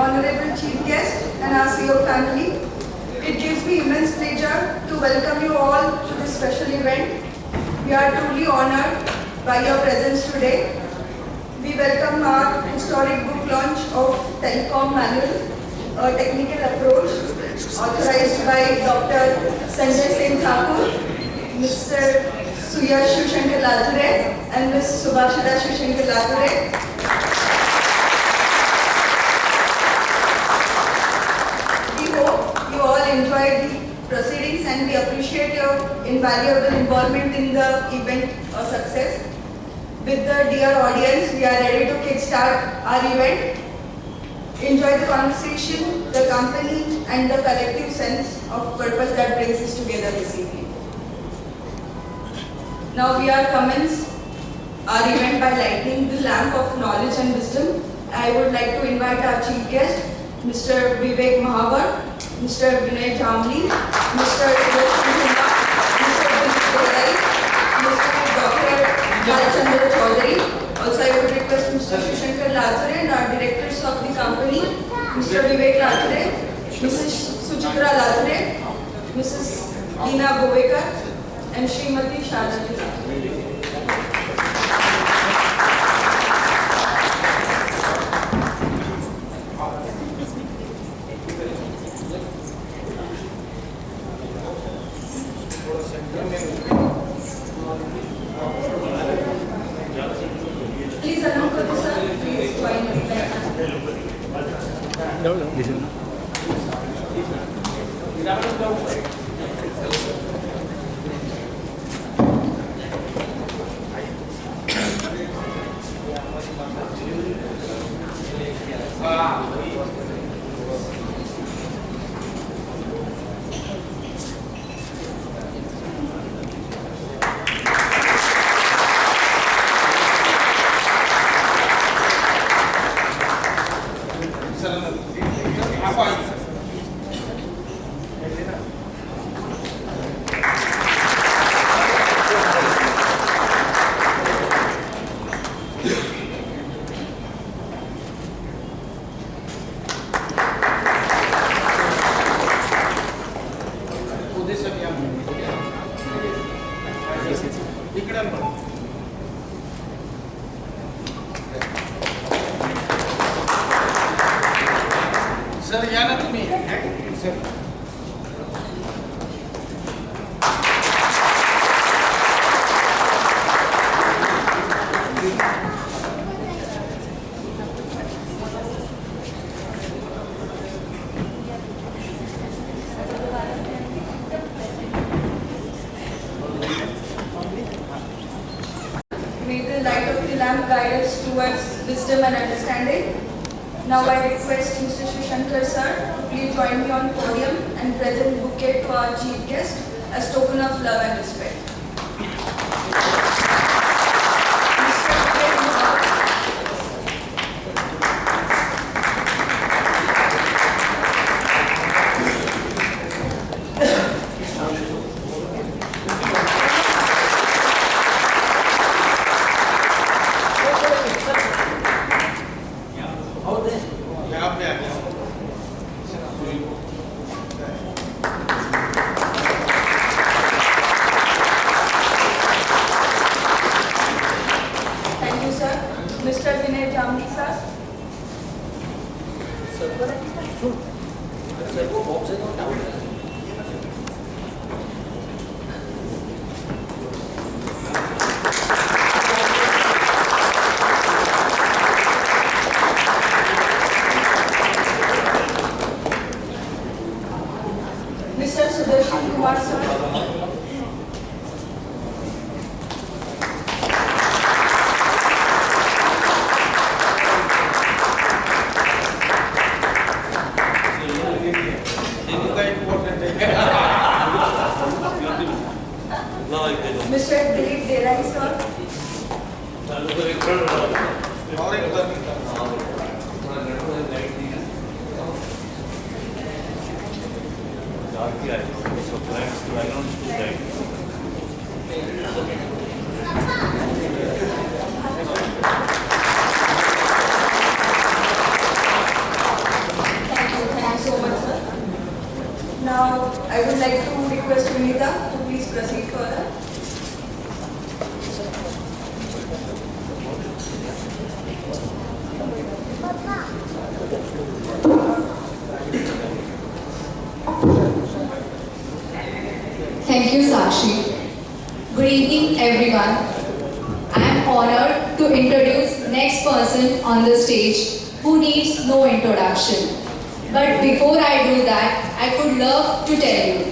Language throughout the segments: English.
honorable chief guest, and our CEO family. It gives me immense pleasure to welcome you all to this special event. We are truly honored by your presence today. We welcome our historic book launch of Telecom Manual, a technical approach authorized by Dr. Sanjay Singh Thakur, Mr. Suyash Shivshankar Ladhure, and Ms. Subhashita Shivshankar Ladhure. We hope you all enjoyed the proceedings and we appreciate your invaluable involvement in the event or success. With the dear audience, we are ready to kickstart our event. Enjoy the conversation, the company, and the collective sense of purpose that brings us together this evening. Now we are commence our event by lighting the lamp of knowledge and wisdom. I would like to invite our chief guest, Mr. Vivek Mahavar, Mr. Vinay Jamli, Mr. Mr. Dr. Balchandra Chaudhary. Also, I would request Mr. Shivshankar Ladhure and our directors of the company, Mr. Vivek Ladhure, Mrs. Suchitra Ladhure, Mrs. Dina Govekar, and Srimati Sharati Ladhure. Please announce the sir. Please join the No, listen. Sir या ना तुम्ही sir May the light of the lamp guide us towards wisdom and understanding. Now I request Mr. Shivshankar sir to please join me on podium and present bouquet to our chief guest as token of love and respect. Mr. Vivek Mahavar. यहाँ पे आ गया Thank you sir. Mr. Vinay Jamli sir. Mr. Sudarshan Kumar sir. इनका important है Mr. Dilip Derai sir. और एक बार I would like to request Vinita to please proceed further. Thank you, Sakshi. Good evening, everyone. I am honored to introduce next person on the stage who needs no introduction. But before I do that, I would love to tell you.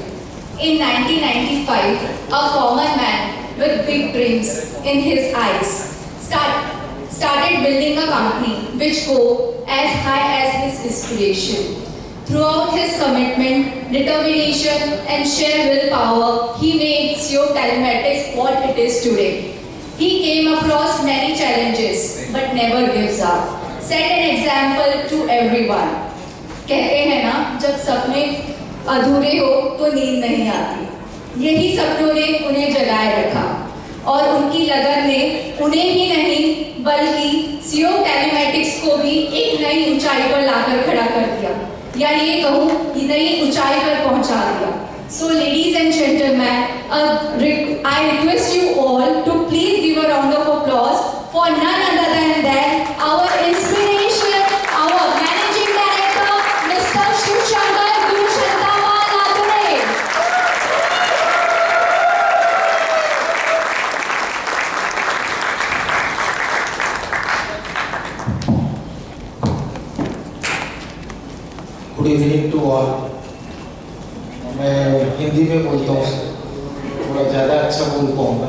In 1995, a common man with big dreams in his eyes started building a company which go as high as his inspiration. Throughout his commitment, determination and sheer willpower, he made Sio Telematics what it is today. He came across many challenges but never gives up. Set an example to everyone. कहते हैं ना, जब सपने अधूरे हो तो नींद नहीं आती। यही सपनों ने उन्हें जगाए रखा और उनकी लगन ने उन्हें ही नहीं बल्कि सियो टेलीमेटिक्स को भी एक नई ऊंचाई पर लाकर खड़ा कर दिया, या ये कहूँ कि नई ऊंचाई पर पहुंचा दिया। So ladies and gentlemen, I request you all to please give a round of applause for none other than our inspiration, our managing director, Mr. Shiv Shankar Dushantamal Adure. Good evening to all. मैं हिंदी में बोलता हूँ, थोड़ा ज़्यादा अच्छा बोल पाऊँगा।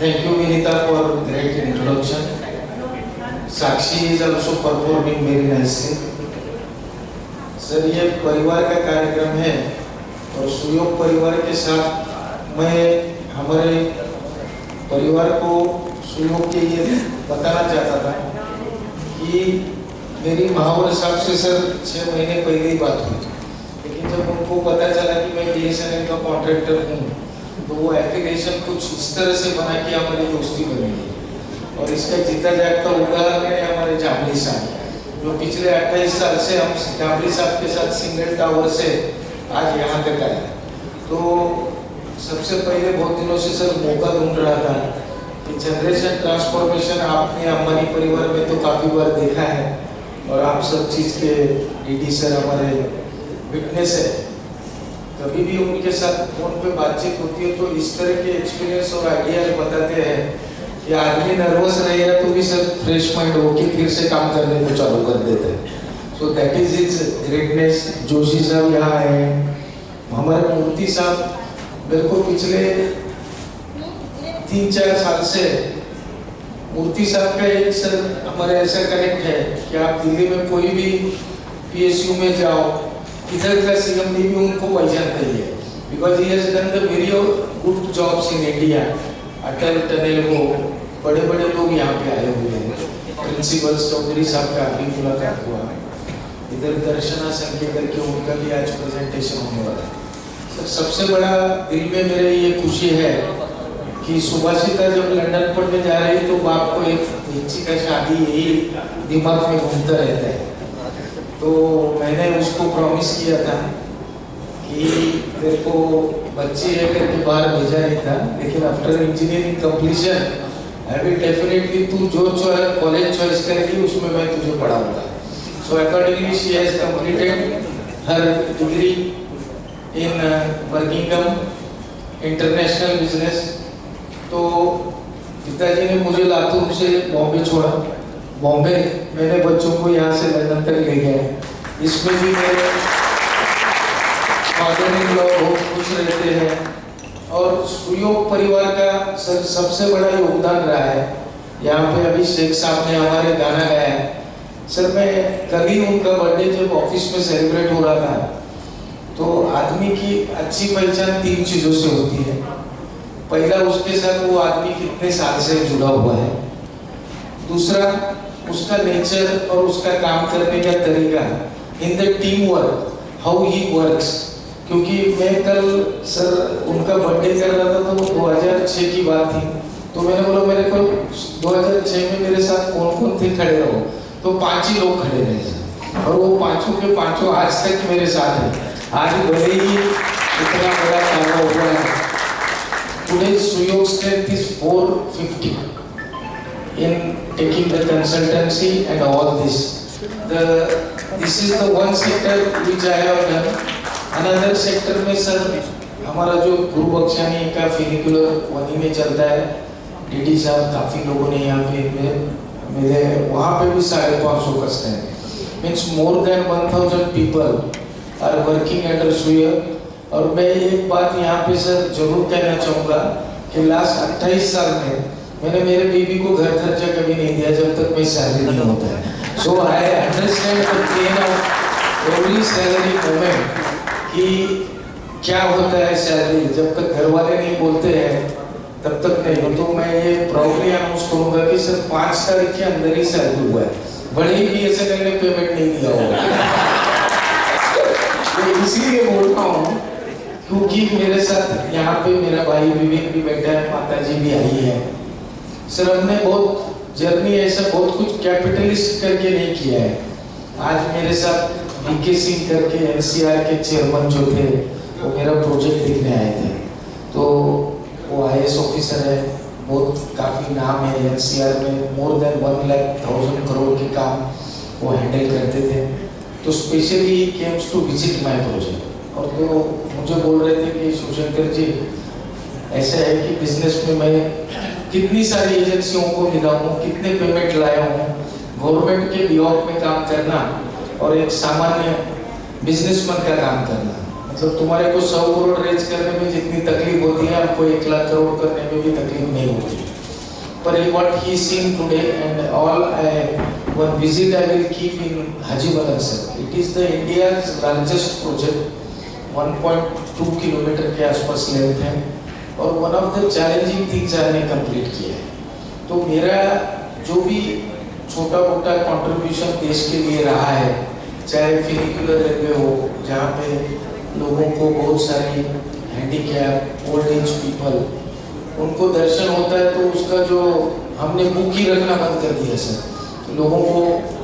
Thank you Vinita for great introduction. Sakshi is also performing very nicely. Sir, ये परिवार का कार्यक्रम है और सुयोग परिवार के साथ मैं हमारे परिवार को सुयोग के लिए बताना चाहता था कि मेरी महावर साहब से सर 6 महीने पहले ही बात हुई, लेकिन जब उनको पता चला कि मैं BSNL का कॉन्ट्रैक्टर हूँ तो वो एप्लीकेशन कुछ इस तरह से बना कि हमारी दोस्ती बनी है। और इसका जीता जागता उदाहरण है हमारे जामली साहब, जो पिछले 28 साल से हम जामली साहब के साथ सिंगल टावर से आज यहाँ तक आए। तो सबसे पहले बहुत दिनों से सर मौका ढूंढ रहा था कि जनरेशन ट्रांसफॉर्मेशन आपने हमारी परिवार में तो काफ़ी बार देखा है और आप सब चीज़ के DD सर हमारे विटनेस है। कभी भी उनके साथ फोन पे बातचीत होती है तो इस तरह के एक्सपीरियंस और आइडियाज बताते हैं कि आदमी नर्वस रहेगा तो भी सर फ्रेश माइंड होकर फिर से काम करने को चालू कर देते हैं। So that is is greatness. Joshi साहब यहाँ आए हैं, हमारे मूर्ति साहब मेरे को पिछले 3-4 साल से मूर्ति साहब का एक सर हमारे ऐसा कनेक्ट है कि आप दिल्ली में कोई भी PSU में जाओ, इधर का CMD भी उनको पहचानता ही है, because he has done the very good jobs in India. Atal tunnel को बड़े बड़े लोग यहाँ पे आए हुए हैं। प्रिंसिपल चौधरी साहब का अभी मुलाकात हुआ, इधर दर्शना संख्या करके उनका भी आज प्रेजेंटेशन होने वाला है। सर, सबसे बड़ा दिल में मेरे ये खुशी है कि सुभाषिता जब लंदन पढ़ने जा रही तो बाप को एक बच्ची का शादी यही दिमाग में घूमता रहता है। तो मैंने उसको प्रॉमिस किया था कि मेरे को बच्ची है करके बाहर भेजा नहीं था, लेकिन after engineering completion I will definitely तू जो कॉलेज चॉइस करेगी उसमें मैं तुझे पढ़ाऊंगा। So accordingly she has completed her degree in Birmingham international business. तो पिताजी ने मुझे लातूर से बॉम्बे छोड़ा। बॉम्बे मैंने बच्चों को यहाँ से लंदन तक ले गया। इसमें भी मेरे फादर इन लॉ बहुत खुश रहते हैं और सुयोग परिवार का सर सबसे बड़ा योगदान रहा है। यहाँ पे अभी शेख साहब ने हमारे गाना गाया है। सर, मैं कल ही उनका बर्थडे जब ऑफिस में सेलिब्रेट हो रहा था तो आदमी की अच्छी पहचान 3 चीज़ों से होती है। पहला, उसके साथ वो आदमी कितने साल से जुड़ा हुआ है। दूसरा, उसका नेचर और उसका काम करने का तरीका, in the team work, how he works. क्योंकि मैं कल सर उनका बर्थडे कर रहा था तो 2006 की बात थी, तो मैंने बोला मेरे को 2006 में मेरे साथ कौन कौन थे खड़े रहो, तो 5 ही लोग खड़े रहे और वो 5 के 5 आज तक मेरे साथ हैं। आज भले ही इतना बड़ा काम हुआ है, today Suyog strength is 450 in taking the consultancy and all this. This is the one sector which I have done. Another sector में सर हमारा जो गुरु बख्शानी का फिनिकुलर वहीं में चलता है। डीडी साहब काफ़ी लोगों ने यहाँ पे मेरे वहाँ पे भी 550 कस्टमर हैं। Means more than 1000 people are working under सुयोग। और मैं एक बात यहाँ पे सर जरूर कहना चाहूँगा कि लास्ट 28 साल में मैंने मेरे बीवी को घर खर्चा कभी नहीं दिया जब तक मेरी सैलरी नहीं होता है। So I understand the pain of every salary moment कि क्या होता है सैलरी, जब तक घर वाले नहीं बोलते हैं तब तक नहीं। तो मैं ये प्राउडली अनाउंस करूंगा कि सर 5 तारीख के अंदर ही सैलरी हुआ है, बड़े ही BSNL ने पेमेंट नहीं दिया होगा। तो इसलिए बोल रहा हूँ क्योंकि मेरे साथ यहाँ पे मेरा भाई विवेक भी बैठा है, माता जी भी आई है। सर हमने बहुत जर्नी ऐसा बहुत कुछ कैपिटलिस्ट करके नहीं किया है। आज मेरे साथ BK सिंह करके NCR के चेयरमैन जो थे वो मेरा प्रोजेक्ट देखने आए थे। तो वो IAS ऑफिसर है, बहुत काफ़ी नाम है NCR में, मोर देन 1,00,000 करोड़ के काम वो हैंडल करते थे। तो specially comes to visit my project. और तो मुझे बोल रहे थे कि शिवशंकर जी ऐसा है कि बिजनेस में मैं कितनी सारी एजेंसियों को मिला हूँ, कितने पेमेंट लाया हूँ, गवर्नमेंट के बिहाफ में काम करना और एक सामान्य बिजनेसमैन का काम करना, मतलब तुम्हारे को 100 करोड़ रेज करने में जितनी तकलीफ होती है आपको 1,00,000 करोड़ करने में भी तकलीफ नहीं होती। पर what he seen today and all one visit I will keep in Haji Balan sir. It is the India's largest project, 1.2 kilometre के आसपास लेंथ है और one of the challenging things हमने कंप्लीट किया है। तो मेरा जो भी छोटा मोटा कंट्रीब्यूशन देश के लिए रहा है, चाहे फिनिकुलर रेलवे हो जहाँ पे लोगों को बहुत सारी हैंडीकैप ओल्ड एज पीपल उनको दर्शन होता है, तो उसका जो हमने बुक ही रखना बंद कर दिया सर। तो लोगों को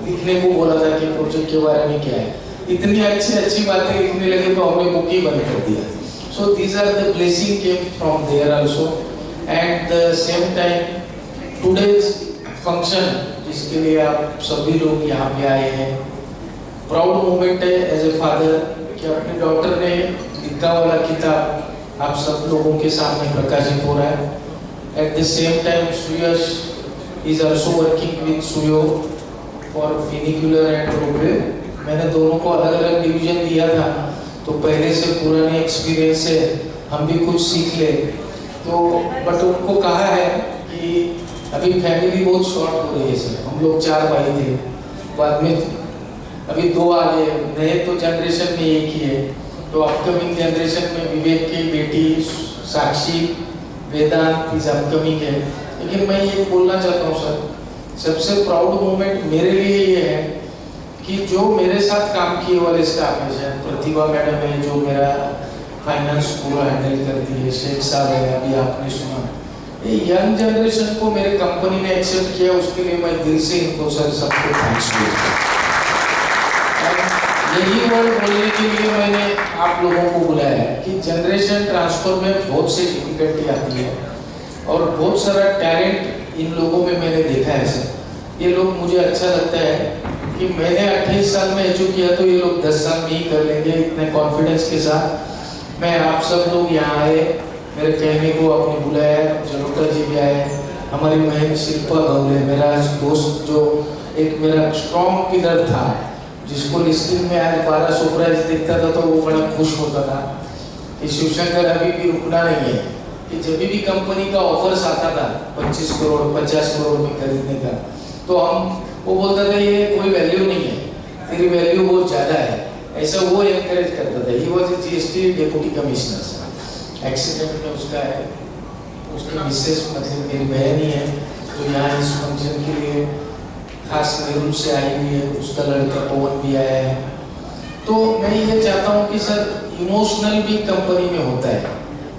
लिखने को बोला था कि प्रोजेक्ट के बारे में क्या है, इतनी अच्छी बातें लिखने लगे तो हमने बुक ही बंद कर दिया। So these are the blessing came from there also, and the same time today's function जिसके लिए आप सभी लोग यहाँ पे आए हैं, प्राउड मोमेंट है एज ए फादर कि अपने डॉक्टर ने लिखा वाला किताब आप सब लोगों के सामने प्रकाशित हो रहा है। At the same time Suyash is also working with सुयो फॉर फिनिकुलर एंड रोपवे। मैंने दोनों को अलग अलग डिवीजन दिया था, तो पहले से पुराने एक्सपीरियंस से हम भी कुछ सीख ले। तो बट उनको कहा है कि अभी फैमिली बहुत शॉर्ट हो रही है सर, हम लोग 4 भाई थे, बाद में अभी 2 आ गए, नए तो जनरेशन में एक ही है। तो अपकमिंग जनरेशन में विवेक की बेटी साक्षी वेदांत इज अपकमिंग है। लेकिन मैं ये बोलना चाहता हूँ सर, सबसे प्राउड मोमेंट मेरे लिए ये है कि जो मेरे साथ काम किए वाले स्टाफ है, प्रतिभा मैडम है जो मेरा फाइनेंस पूरा हैंडल करती है, शेख साहब है अभी आपने सुना, ये यंग जनरेशन को मेरे कंपनी ने एक्सेप्ट किया, उसके लिए मैं दिल से इनको सर सबको थैंक्स करता हूँ। यही वर्ड बोलने के लिए मैंने आप लोगों को बुलाया है कि जनरेशन ट्रांसफर में बहुत सी डिफिकल्टी आती है और बहुत सारा टैलेंट इन लोगों में मैंने देखा है सर। ये लोग मुझे अच्छा लगता है कि मैंने 28 साल में एचओ किया तो ये लोग 10 साल में ही कर लेंगे, इतने कॉन्फिडेंस के साथ। मैं आप सब लोग यहाँ आए, मेरे कहने को आपने बुलाया, जलोटा जी भी आए, हमारी बहन शिल्पा गौले, मेरा दोस्त जो एक मेरा स्ट्रॉन्ग पिलर था जिसको लिस्टिंग में आज 1200 प्राइज देखता था तो वो बड़ा खुश होता था कि शिवशंकर अभी भी रुकना नहीं है, कि जब भी कंपनी का ऑफर्स आता था 25 करोड़ 50 करोड़ में खरीदने का, तो वो बोलता था ये कोई वैल्यू नहीं है, तेरी वैल्यू बहुत ज़्यादा है, ऐसा वो एनकरेज करता था। He was a GST deputy commissioner. Accident में उसका है, उसकी मिसेस मतलब मेरी बहन ही है जो यहाँ इस फंक्शन के लिए खास नेहरू से आई हुई है, उसका लड़का पवन भी आया है। तो मैं ये चाहता हूँ कि सर इमोशनल भी कंपनी में होता है,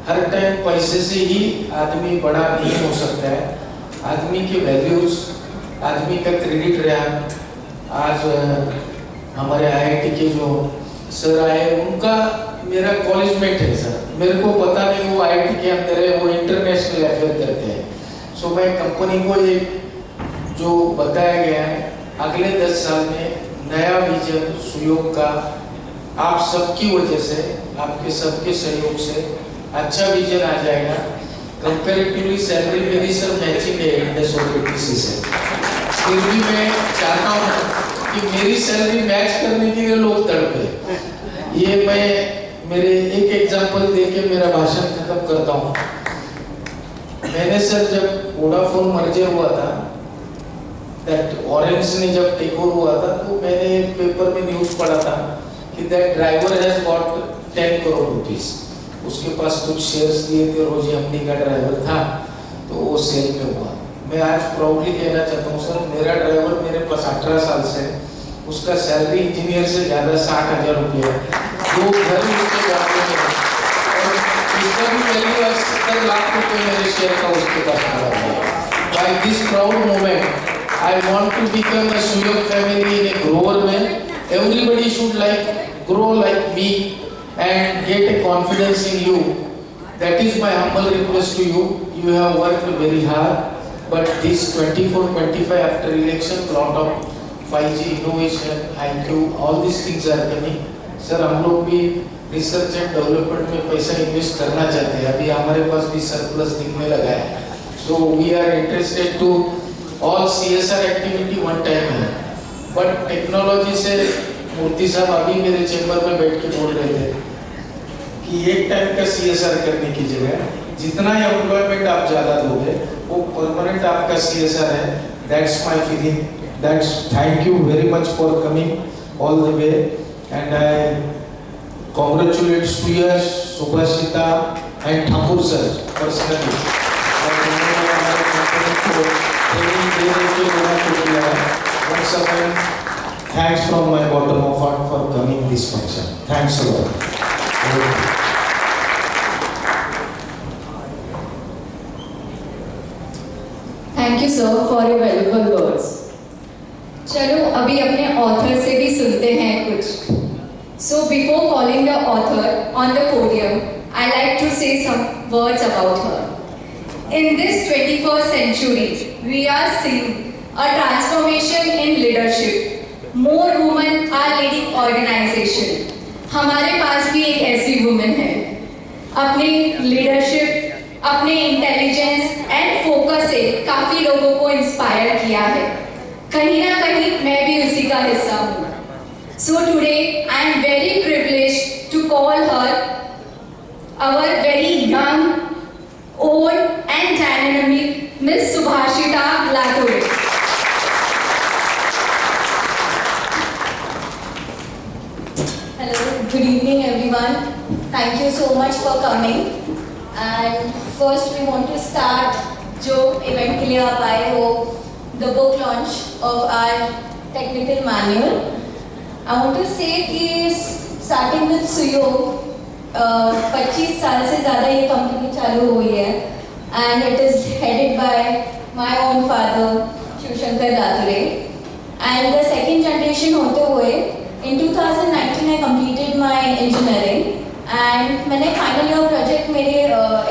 हर टाइम पैसे से ही आदमी बड़ा नहीं हो सकता है, आदमी के वैल्यूज आदमी का क्रेडिट रहा। आज हमारे IIT के जो सर आए, उनका मेरा कॉलेज मेट है सर, मेरे को पता नहीं वो आईटी के अंदर है, वो इंटरनेशनल अफेयर करते हैं। सो मैं कंपनी को ये जो बताया गया है अगले 10 साल में नया विजन सुयोग का, आप सबकी वजह से, आपके सबके सहयोग से अच्छा विजन आ जाएगा। कंपेरेटिवली सैलरी मेरी सर मैचिंग है इंडस ऑपरेटिव से, फिर भी मैं चाहता हूँ कि मेरी सैलरी मैच करने के लिए लोग तड़पे। ये मैं मेरे एक एग्जांपल देके मेरा भाषण खत्म करता हूँ। मैंने सर जब वोडाफोन मर्जर हुआ था, दैट ऑरेंज ने जब टेक ओवर हुआ था, तो मैंने पेपर में न्यूज़ पढ़ा था कि that driver has got 10 crore rupees. उसके पास कुछ शेयर्स दिए थे, रोजी हमनी का ड्राइवर था, तो वो सेल में हुआ। मैं आज प्राउडली कहना चाहता हूँ सर, मेरा ड्राइवर मेरे पास 18 साल से, उसका सैलरी इंजीनियर से ज़्यादा 60,000 रुपये है, 2 घर उसके गाँव में है, और इसका भी वैल्यू 70 लाख रुपये मेरे शेयर का उसके पास पड़ा है। By this proud moment I want to become a Suyog family in a grower man. Everybody should grow like me and get a confidence in you. That is my humble request to you. You have worked very hard, but this 24-25 after election, lot of 5G innovation, IQ, all these things are coming. Sir, हम लोग भी research and development में पैसा invest करना चाहते हैं। अभी हमारे पास भी सरप्लस दिखने लगा है। So we are interested to all CSR activity one time है, बट टेक्नोलॉजी से मूर्ति साहब अभी मेरे चेंबर में बैठ के बोल रहे थे कि एक टाइम का CSR करने की जगह जितना एम्प्लॉयमेंट आप ज़्यादा दोगे वो परमानेंट आपका CSR है। That's my feeling. That's thank you very much for coming all the way and I congratulate Suyash, Subhashita and Thakur sir personally. Once again, thanks from my bottom of heart for coming this function. Thanks a lot. Thank you sir for your valuable words. चलो अभी अपने author से भी सुनते हैं कुछ। So before calling the author on the podium, I like to say some words about her. In this 21st century, we are seeing a transformation in leadership. More women are leading organization. हमारे पास भी एक ऐसी women है, अपने leadership, अपने intelligence and focus से काफी लोगों को इंस्पायर किया है। कहीं ना कहीं मैं भी उसी का हिस्सा हूँ। So today I am very privileged to call her our very young, old and dynamic Miss Subhashita Latore. Hello, good evening everyone. Thank you so much for coming. And first we want to start जो event के लिए आप आए हो, the book launch of our technical manual. I want to say कि starting with Suyog, 25 साल से ज़्यादा ये कंपनी चालू हुई है and it is headed by my own father Shiv Shankar Lature, and the second generation होते हुए in 2019 I completed my engineering and मैंने फाइनल ईयर प्रोजेक्ट मेरे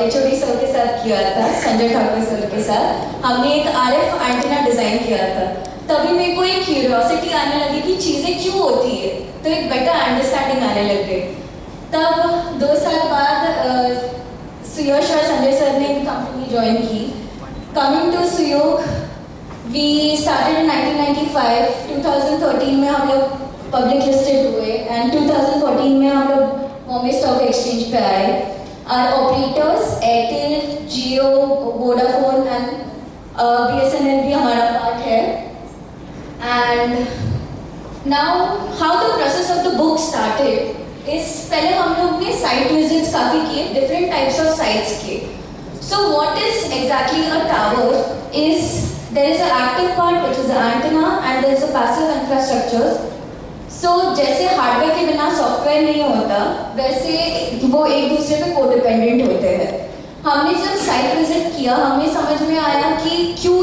HOD सर के साथ किया था, संजय ठाकुर सर के साथ। हमने एक RF एंटीना डिज़ाइन किया था। तभी मेरे को एक क्यूरियोसिटी आने लगी कि चीज़ें क्यों होती है, तो एक बेटर अंडरस्टैंडिंग आने लग गई। तब 2 साल बाद सुयश और संजय सर ने कंपनी ज्वाइन की। Coming to Suyog, we started in 1995। 2013 में हम लोग पब्लिक लिस्टेड हुए एंड 2014 में हम लोग बॉम्बे स्टॉक एक्सचेंज पे आए। Our operators Airtel, Jio, Vodafone and BSNL भी हमारा पार्ट है। And now how the process of the book started is पहले हम लोग ने साइट विजिट्स काफ़ी किए, डिफरेंट टाइप्स ऑफ साइट्स के। So what is exactly a tower is there is a active part which is a antenna and there is a passive infrastructure. So जैसे hardware के बिना सॉफ्टवेयर नहीं होता, वैसे वो एक दूसरे पे कोडिपेंडेंट होते हैं। हमने जब साइट विजिट किया, हमें समझ में आया कि क्यों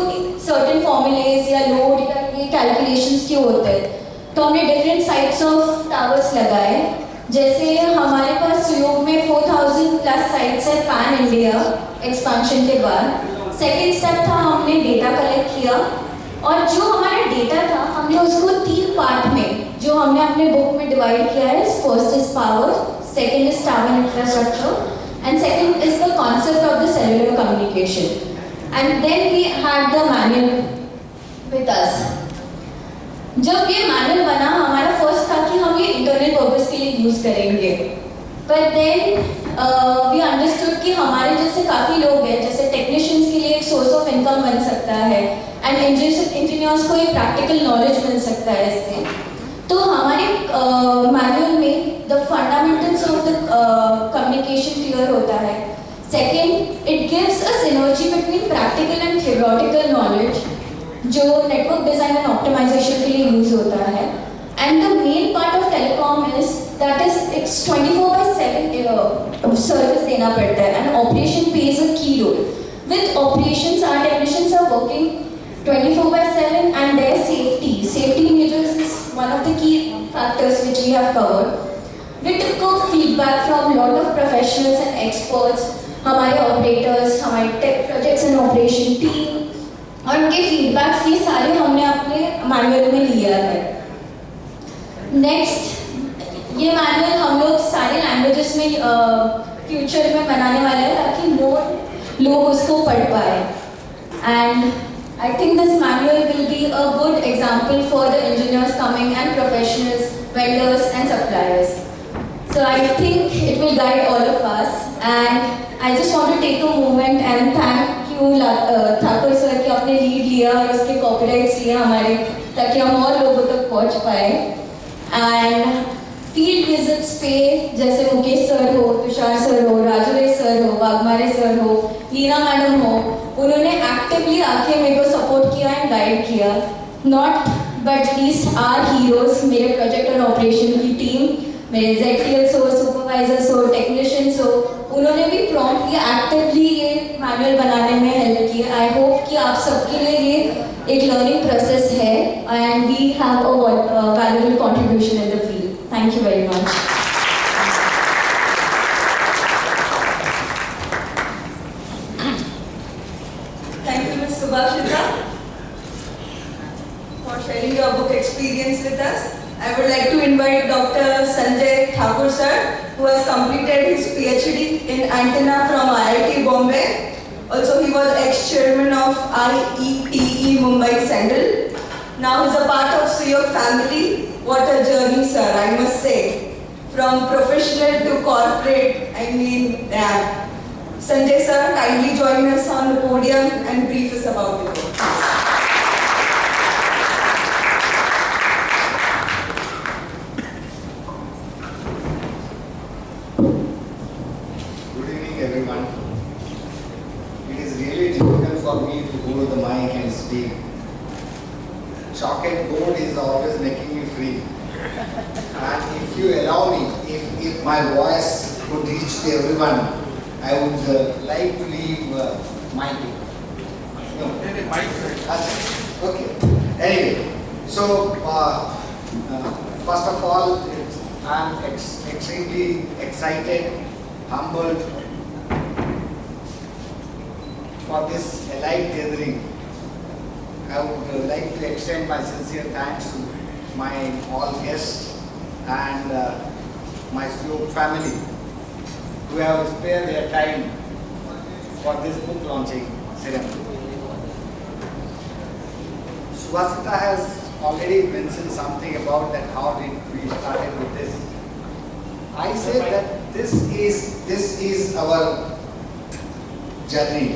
सर्टेन फॉर्मूलेज या लोड या ये कैलकुलेशंस क्यों होते हैं। तो हमने डिफरेंट साइट्स ऑफ टावर्स लगाए। जैसे हमारे पास सुयोग में 4000 प्लस साइट्स है पैन इंडिया एक्सपेंशन के बाद। सेकेंड स्टेप था हमने डेटा कलेक्ट किया और जो हमारा डेटा था हमने उसको 3 पार्ट में जो हमने अपने बुक में डिवाइड किया है। First is power, second is tower infrastructure and second is the concept of the cellular communication and then we had the manual with us. जब ये मैनुअल बना हमारा फर्स्ट था कि हम ये इंटरनल पर्पस के लिए यूज करेंगे, पर देन वी अंडरस्टूड कि हमारे जैसे काफ़ी लोग हैं, जैसे टेक्नीशियंस के लिए एक सोर्स ऑफ इनकम बन सकता है एंड इंजीनियर्स को एक प्रैक्टिकल नॉलेज मिल सकता है इससे। तो हमारे मैनुअल में the fundamentals of the communication clear होता है। Second, it gives a synergy between practical and theoretical knowledge जो नेटवर्क डिजाइन एंड ऑप्टिमाइजेशन के लिए यूज होता है। And the main part of telecom is that is it's 24/7 service देना पड़ता है and operation plays a key role. With operations our technicians are working 24/7 and their safety measures is one of the key factors which we have covered. We took feedback from lot of professionals and experts, हमारे operators, हमारे tech projects and operation team, और उनके feedbacks ये सारे हमने अपने manual में लिया है। नेक्स्ट, ये मैनुअल हम लोग सारे लैंग्वेजेस में फ्यूचर में बनाने वाले हैं ताकि मोर लोग उसको पढ़ पाए। And I think this manual will be a good example for the engineers coming and professionals, vendors and suppliers. So I think it will guide all of us, and I just want to take a moment and thank you Thakur sir कि आपने lead लिया और उसके copyrights लिए हमारे, ताकि हम और लोगों तक पहुंच पाए। एंड फील्ड विजिट्स पे जैसे मुकेश सर हो, तुषार सर हो, राजुरे सर हो, वाघमारे सर हो, लीना मैडम हो, उन्होंने एक्टिवली आके मेरे को सपोर्ट किया एंड गाइड किया। Not but least our heroes, मेरे प्रोजेक्ट और ऑपरेशन की टीम, मेरे एग्जीक्यूटिव्स हो, सुपरवाइजर्स हो, टेक्नीशियंस हो, उन्होंने भी प्रॉम्प्टली एक्टिवली ये मैनुअल बनाने में हेल्प की। आई होप कि आप सबके लिए ये एक लर्निंग प्रोसेस है and we have a valuable contribution in the field. Thank you very much. Thank you, Ms. Subhashita, for sharing your book experience with us. I would like to invite Dr. Sanjay Thakur sir, who has completed his PhD in antenna from IIT Bombay. Also, he was ex-chairman of IETE Mumbai Central. Now he is a part of Suyog family. What a journey, sir, I must say. From professional to corporate, I mean, damn. Sanjay sir, kindly join us on the podium and brief us about the book. Everyone. It is really difficult for me to go to the mic and speak. Chalk and board is always making me free. And if you allow me, if my voice could reach to everyone, I would like to leave my no. Okay. Anyway, so first of all, I am extremely excited, humbled for this elite gathering. I would like to extend my sincere thanks to my all guests and my Suyog family who have spared their time for this book launching ceremony. Subhashita has already mentioned something about that, how did we started with this. I said that this is our journey.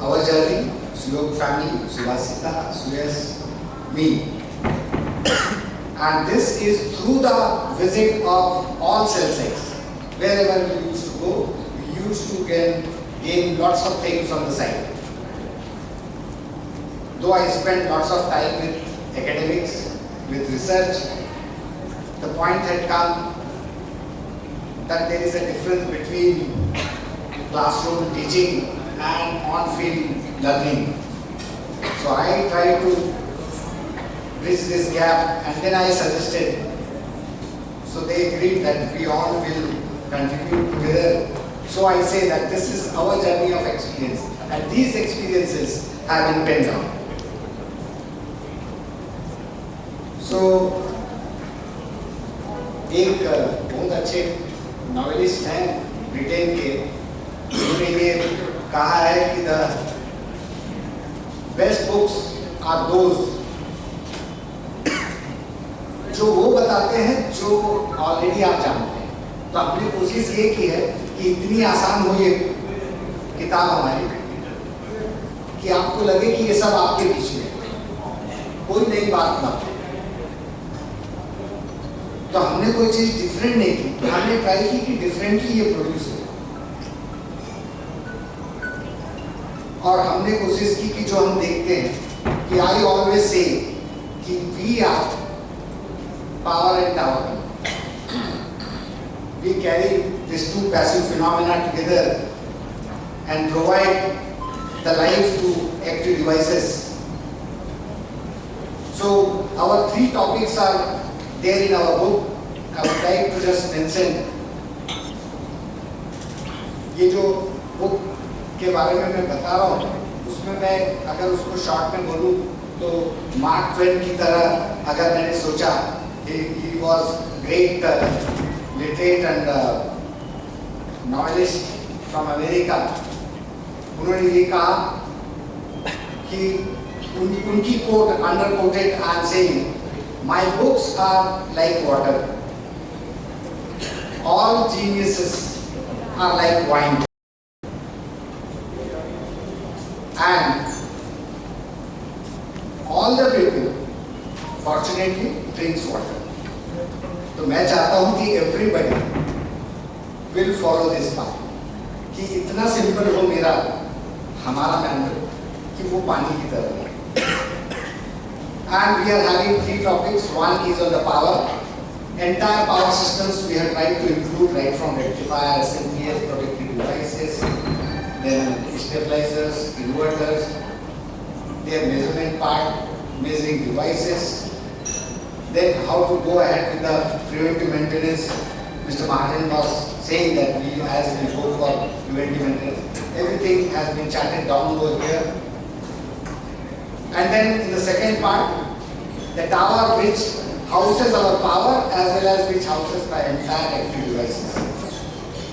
Our journey, Suyog family, Subhashita, Suyash, me. And this is through the visit of all cell sites. Wherever we used to go, we used to gain lots of things on the side. Though I spent lots of time with academics, with research, the point had come that there is a difference between classroom teaching and on-field learning. So I try to bridge this gap, and then I suggested. So they agreed that we all will contribute together. So I say that this is our journey of experience, and these experiences have been penned down. So एक बहुत अच्छे novelist हैं Britain के, उन्होंने ये कहा है कि the best books are those जो वो बताते हैं जो ऑलरेडी आप जानते हैं। तो हमने कोशिश ये की है कि इतनी आसान हो ये किताब हमारी कि आपको लगे कि ये सब आपके बीच में कोई नई बात ना हो। तो हमने कोई चीज डिफरेंट नहीं की, हमने ट्राई की कि डिफरेंटली ये प्रोड्यूस हो। और हमने कोशिश की कि जो हम देखते हैं कि आई always say that we are power and tower. We carry these two passive phenomena together and provide the life to active devices. So our three topics are there in our book. I would like to just mention ये जो book के बारे में मैं बता रहा हूँ उसमें मैं अगर उसको शॉर्ट में बोलूँ तो मार्क ट्वेन की तरह अगर मैंने सोचा he was great literate and novelist from America. उन्होंने ये कहा कि उनकी quote under quoted I am saying my books are like water. All geniuses are like wine. And all the people fortunately drinks water. तो मैं चाहता हूं कि everybody will follow this path. कि इतना सिंपल हो मेरा हमारा मैनुअल कि वो पानी की तरह है. And we are having three topics. One is on the power. Entire power systems we have tried to include right from rectifier, SMPS, protective devices, then stabilizers, inverters, their measurement part, measuring devices. Then how to go ahead with the preventive maintenance. Mr. Mahajan was saying that we as we go for preventive maintenance, everything has been chatted down over here. And then in the second part, the tower which houses our power as well as which houses the entire active devices.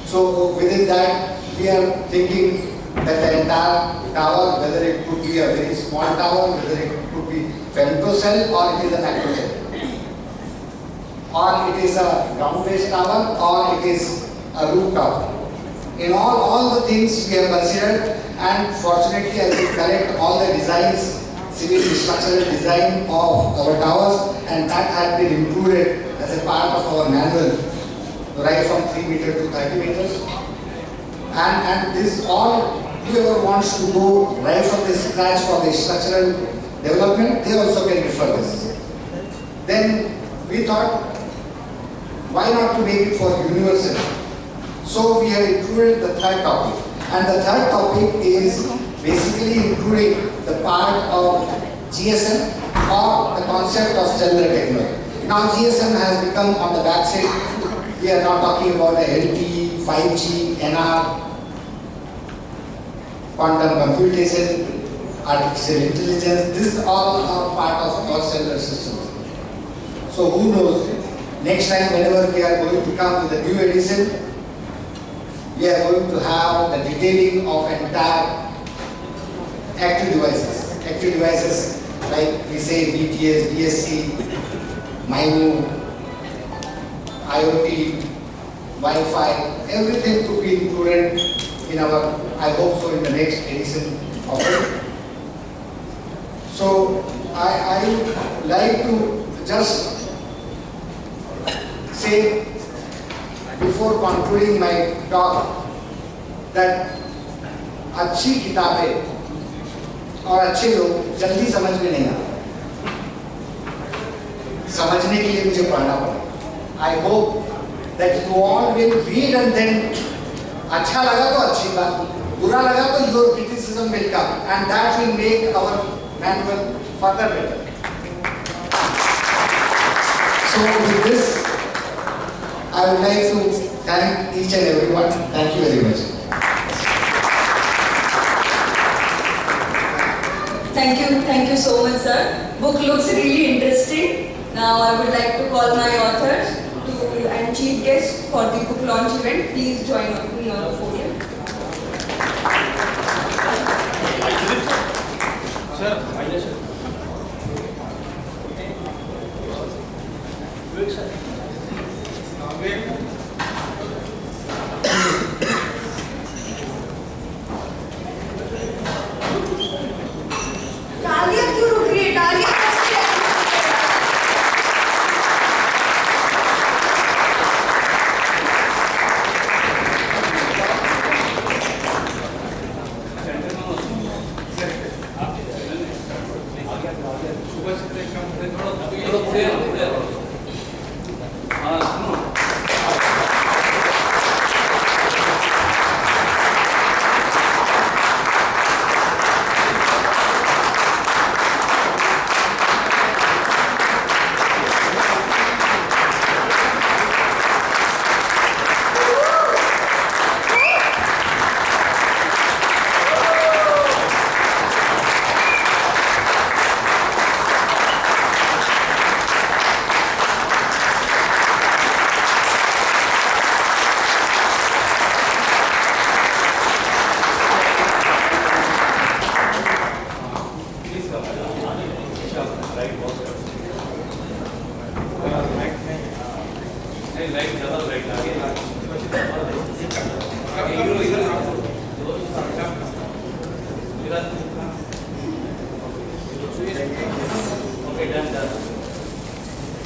So within that, we are thinking that the entire tower, whether it could be a very small tower, whether it could be femtocell or it is an macrocell, or it is a ground-based tower, or it is a roof tower. In all the things we have considered, and fortunately I could collect all the designs, civil structural design of our towers, and that had been included as a part of our manual, right from 3 meters to 30 meters. And this all, whoever wants to go right from the scratch for the structural development, they also can refer this. Then we thought, why not to make it for universal? So we have included the third topic. And the third topic is basically including the part of GSM or the concept of cellular technology. Now GSM has become on the backside. We are now talking about the LTE, 5G, NR, quantum computation, artificial intelligence. This is all are part of our cellular systems. So who knows? Next time whenever we are going to come with a new edition, we are going to have the detailing of entire active devices. Active devices like we say BTS, BSC, MIMO, IoT, Wi-Fi, everything to be included in our, I hope so, in the next edition of it. So I would like to just say before concluding my talk that अच्छी किताबें और अच्छे लोग जल्दी समझ में नहीं आते, समझने के लिए मुझे पढ़ना पड़ा। I hope that you all will read and then अच्छा लगा तो अच्छी बात, बुरा लगा तो your criticism will come and that will make our manual further better. So with this, I would like to thank each and everyone. Thank you very much. Thank you so much, sir. Book looks really interesting. Now I would like to call my authors and chief guests for the book launch event. Please join me on the podium. तालियां क्यों रुक रही है? तालियां कैसे हैं?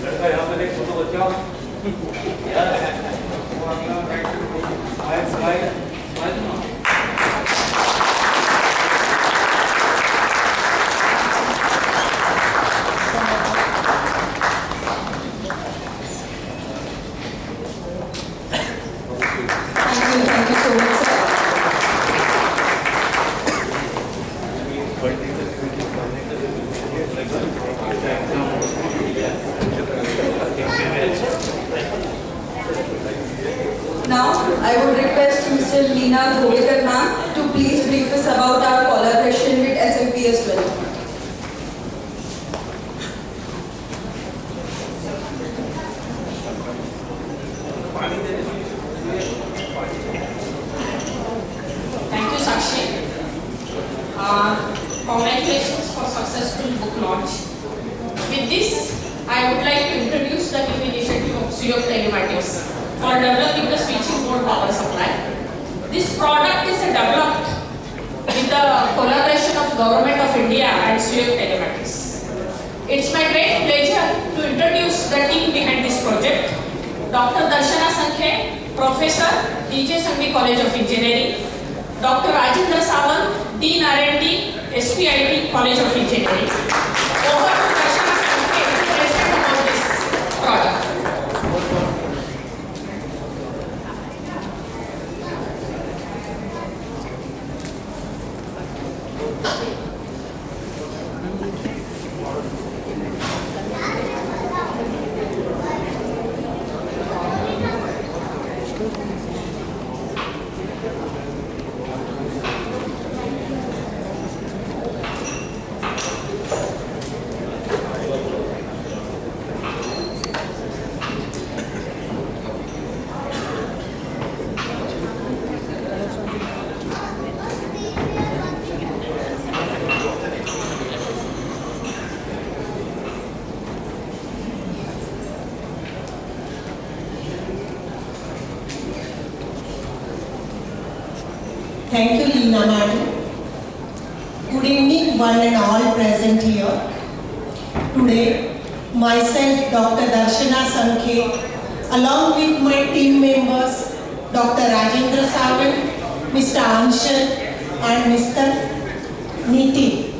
लड़का यहाँ पे देख फोटो बच्चा Thank you so much, sir. Now, I would request Mr. Leena Govikar ma'am to please brief us about our collaboration with SMP as well. Thank you, Sakshi. Congratulations for successful book launch. With this, I would like to introduce the new initiative of Suyog Telematics for developing the switching mode power supply. This product is developed with the collaboration of Government of India and Suyog Telematics. It's my great pleasure to introduce the team behind this project. Dr. Darshana Sankhe, Professor, DJ Sangvi College of Engineering. Dr. Rajendra Sawant, Dean R&D, SPIT College of Engineering. Over to Darshana Sankhe to present about this product. Thank you, Leena madam. Good evening, one and all present here. Today, myself, Dr. Darshana Sankhe, along with my team members, Dr. Rajendra Sawant, Mr. Anshul, and Mr. Nitin.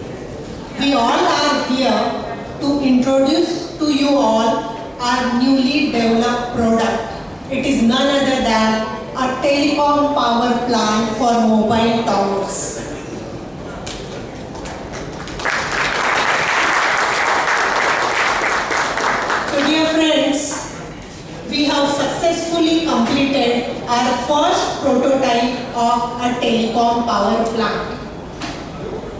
We all are here to introduce to you all our newly developed product. It is none other than a telecom power plant for mobile towers. So dear friends, completed our first prototype of a telecom power plant.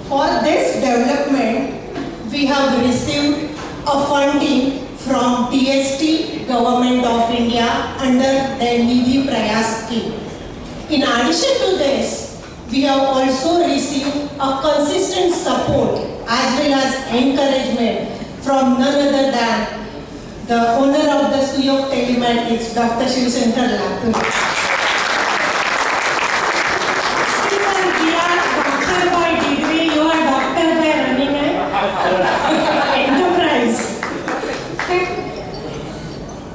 For this development, we have received a funding from TST, Government of India under the Nidhi Prayas scheme. In addition to this, we have also received a consistent support as well as encouragement from none other than the owner of the Suyog Telematics, Dr. Shiv Shankar Lathur. Since we are doctor by degree, you are doctor by running an enterprise.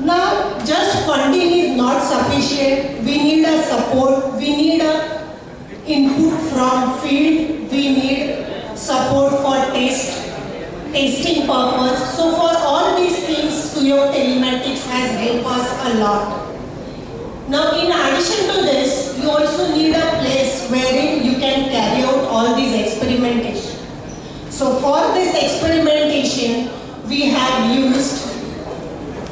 Now, just funding is not sufficient. We need a support. We need a input from field. We need support for testing purpose. So for all these things, Suyog Telematics has helped us a lot. Now, in addition to this, you also need a place wherein you can carry out all these experimentation. So for this experimentation, we have used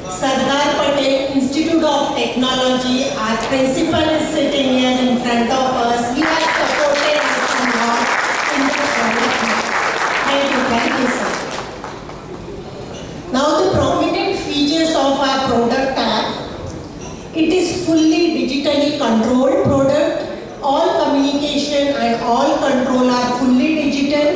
Sardar Patel Institute of Technology. Our principal is sitting here in front of us. He has supported us a lot in this development. Thank you, sir. Now the prominent features of our product are, it is fully digitally controlled product. All communication and all control are fully digital.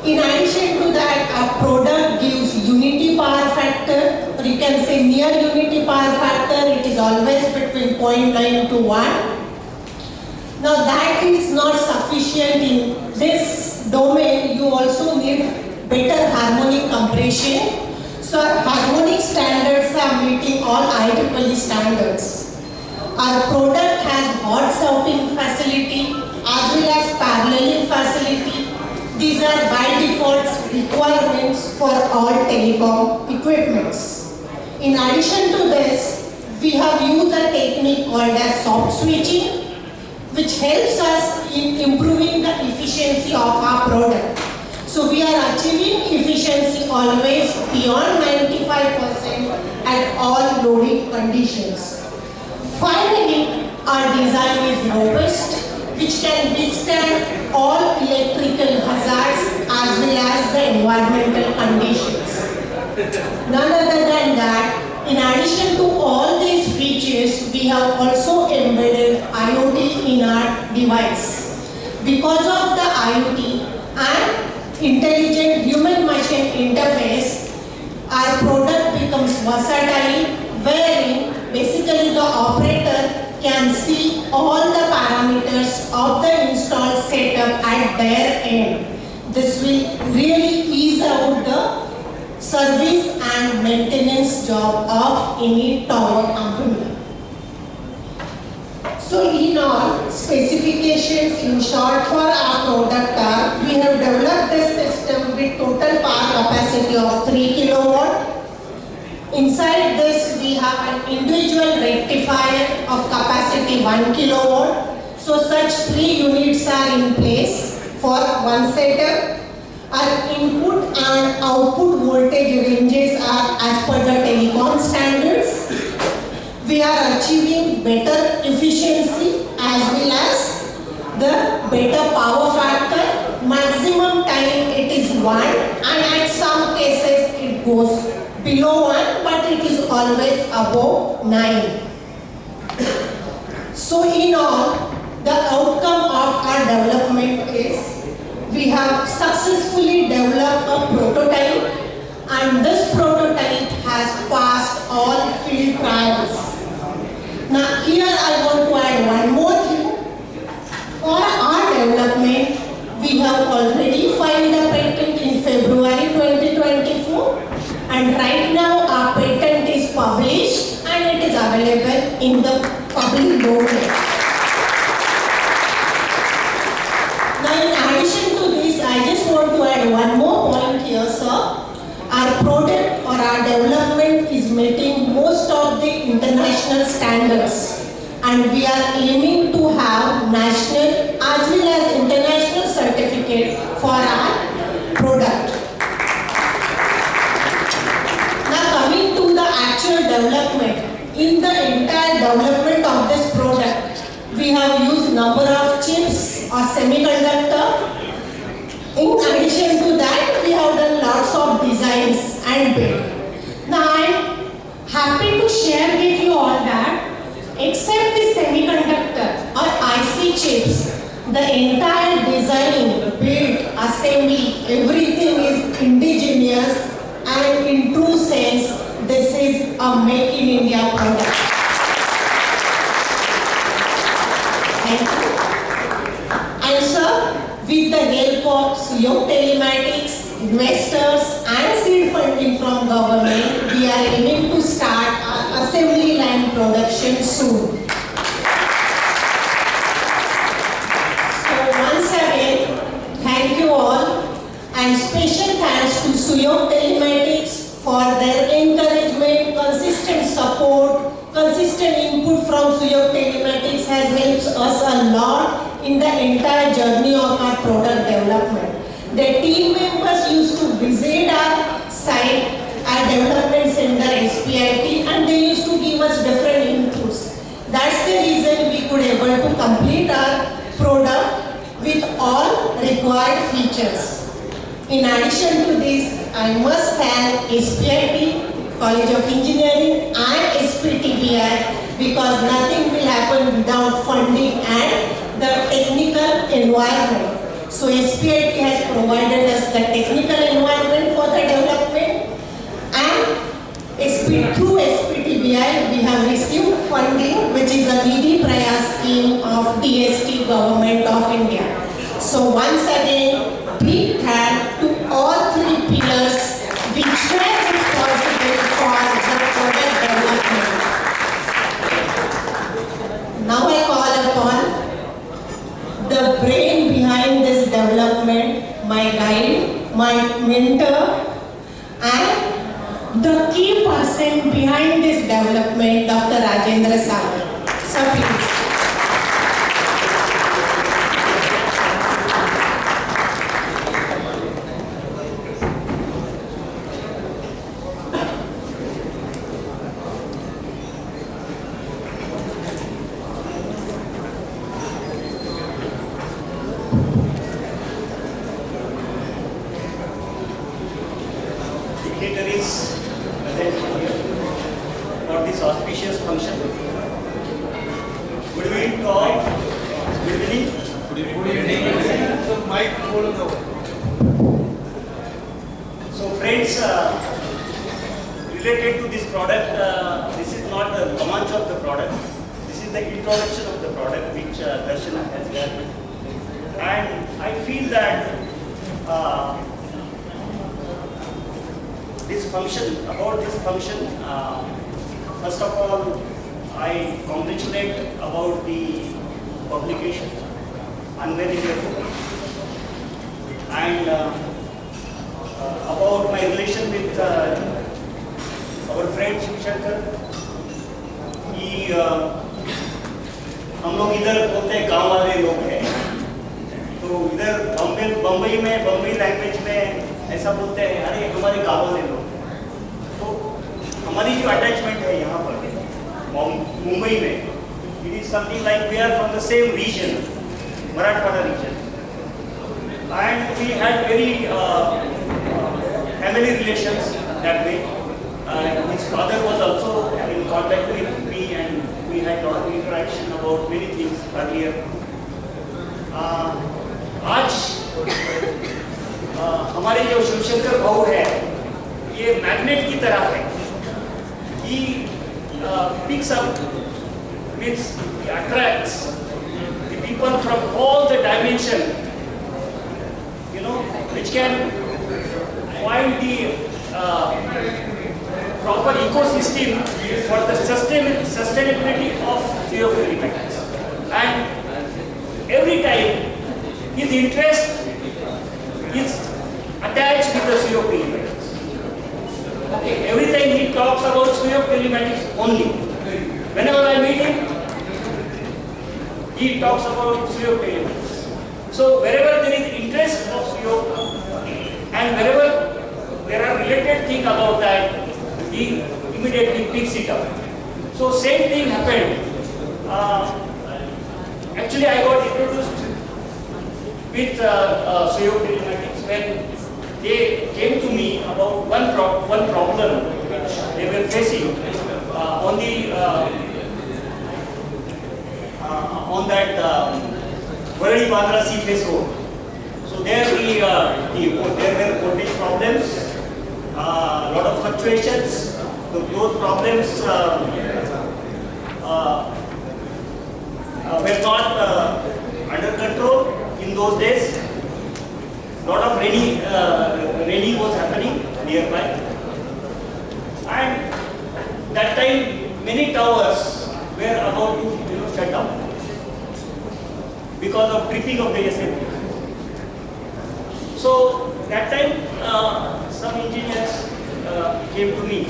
In addition to that, our product gives unity power factor, or you can say near unity power factor. It is always between 0.9 to 1. Now that is not sufficient in this domain. You also need better harmonic compression. So our harmonic standards are meeting all IEEE standards. Our product has hot sorting facility as well as paralleling facility. These are by default requirements for all telecom equipments. In addition to this, we have used a technique called as soft switching, which helps us in improving the efficiency of our product. So we are achieving efficiency always beyond 95% at all loading conditions. Finally, our design is robust, which can withstand all electrical hazards as well as the environmental conditions. None other than that, in addition to all these features, we have also embedded IoT in our device. Because of the IoT and intelligent human-machine interface, our product becomes versatile, wherein basically the operator can see all the parameters of the installed setup at their end. This will really ease out the service and maintenance job of any tower company. So in all, specifications in short for our product are, we have developed this system with total power capacity of 3 kilowatt. Inside this, we have an individual rectifier of capacity 1 kilowatt. So such 3 units are in place for one setup. Our input and output voltage ranges are as per the telecom standards. We are achieving better efficiency as well as the better power factor. Maximum time it is 1, and at some cases it goes below 1, but it is always above 9. So in all, the outcome of our development is we have successfully developed a prototype, and this prototype has passed all field trials. Now here I want to add one more thing. For our development, we have already filed a patent in February 2024, and right now our patent is published and it is available in the public domain. Now in addition to this, I just want to add one more point here, sir. Our product or our development is meeting most of the international standards, and we are aiming to have national as well as international certificate for our product. Now coming to the actual development, in the entire development of a semiconductor. In addition to that, we have done lots of designs and build. Now I am happy to share with you all that except the semiconductor or IC chips, the entire design, build, assembly, everything is indigenous, and in true sense, this is a Make in India product. Thank you. And sir, with the help of Suyog Telematics, investors and seed funding from government, we are aiming to start our assembly line production soon. So once again, thank you all, and special thanks to Suyog Telematics for their encouragement, consistent support, consistent input from Suyog Telematics has helped us a lot in the entire journey of our product development. The team members used to visit our site, our development center SPIT, and they used to give us different inputs. That's the reason we could able to complete our product with all required features. In addition to this, I must thank SPIT, College of Engineering and SPTBI, because nothing will happen without funding and the technical environment. So SPIT has provided us the technical environment for the development, and through SPTBI we have received funding, which is a Nidhi Prayas scheme of DST Government of India. So once again, big thank to all three pillars which were responsible for the product development. Now I call upon the brain behind this development, my guide, my mentor, and the key person behind this development, Dr. Rajendra Sagar. So please. Dignitaries present here for this auspicious function. Good evening to all. Good evening. Good evening. So mic hold over. So friends, related to this product, this is not the launch of the product. This is the introduction of the product which Darshana has done. And I feel that this function, first of all, I congratulate about the publication, unveiling the book, and about my relation with our friend Shiv Shankar. हम लोग इधर बोलते हैं गांव वाले लोग हैं, तो इधर बम्बई में बम्बई लैंग्वेज में ऐसा बोलते हैं, अरे हमारे गाँव वाले लोग हैं। तो हमारी जो अटैचमेंट है यहाँ पर मुंबई में, it is something like we are from the same region, Marathwada region, and we had very family relations that way. His father was also in contact with me, and we had a lot of interaction about many things earlier. आज हमारे जो शिवशंकर भाऊ है, ये magnet की तरह है. He picks up, means he attracts the people from all the dimension, which can find the proper ecosystem for the sustainability of Suyog Telematics. And every time his interest is attached with the Suyog Telematics. Okay, every time he talks about Suyog Telematics only. Whenever I meet him, he talks about Suyog Telematics. So wherever there is interest of Suyog, and wherever there are related things about that, he immediately picks it up. So same thing happened. Actually, I got introduced with Suyog Telematics when they came to me about one problem which they were facing on that Waradi Bandra Seaface Road. So there there were voltage problems, lot of fluctuations. So those problems were not under control in those days. Lot of raining was happening nearby, and that time many towers were about to shut down because of tripping of the SMP. So that time some engineers came to me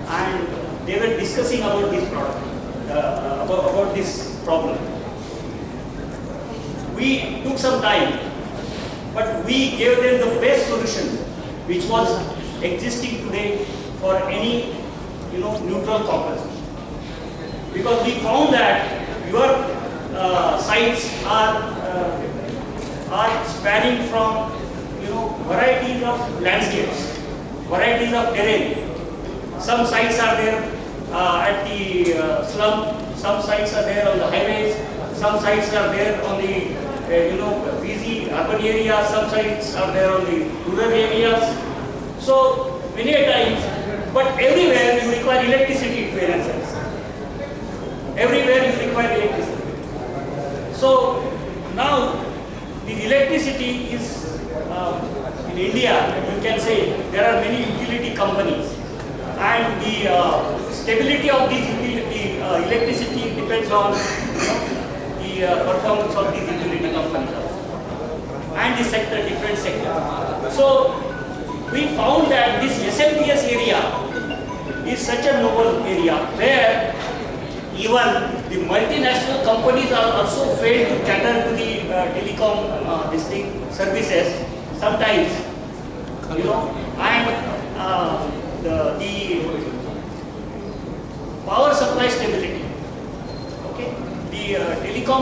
and they were discussing about this product, about this problem. We took some time, but we gave them the best solution which was existing today for any neutral composite. Because we found that your sites are spanning from varieties of landscapes, varieties of terrain. Some sites are there at the slum, some sites are there on the highways, some sites are there on the busy urban areas, some sites are there on the rural areas. So many a times, but everywhere you require electricity to enhance. Everywhere you require electricity. So now the electricity is in India, you can say there are many utility companies, and the stability of these electricity depends on the performance of these utility companies and the sector, different sectors. So we found that this SMPS area is such a novel area where even the multinational companies are also failed to cater to the telecom services sometimes, and the power supply stability, okay, the telecom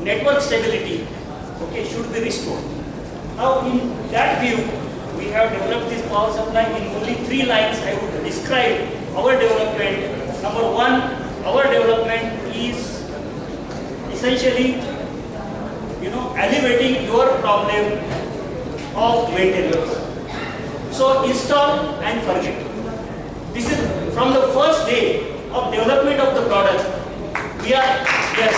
network stability, okay, should be restored. Now in that view, we have developed this power supply in only 3 lines. I would describe our development. Number 1, our development is essentially, alleviating your problem of maintenance. So install and forget. This is from the first day of development of the product. We are, yes.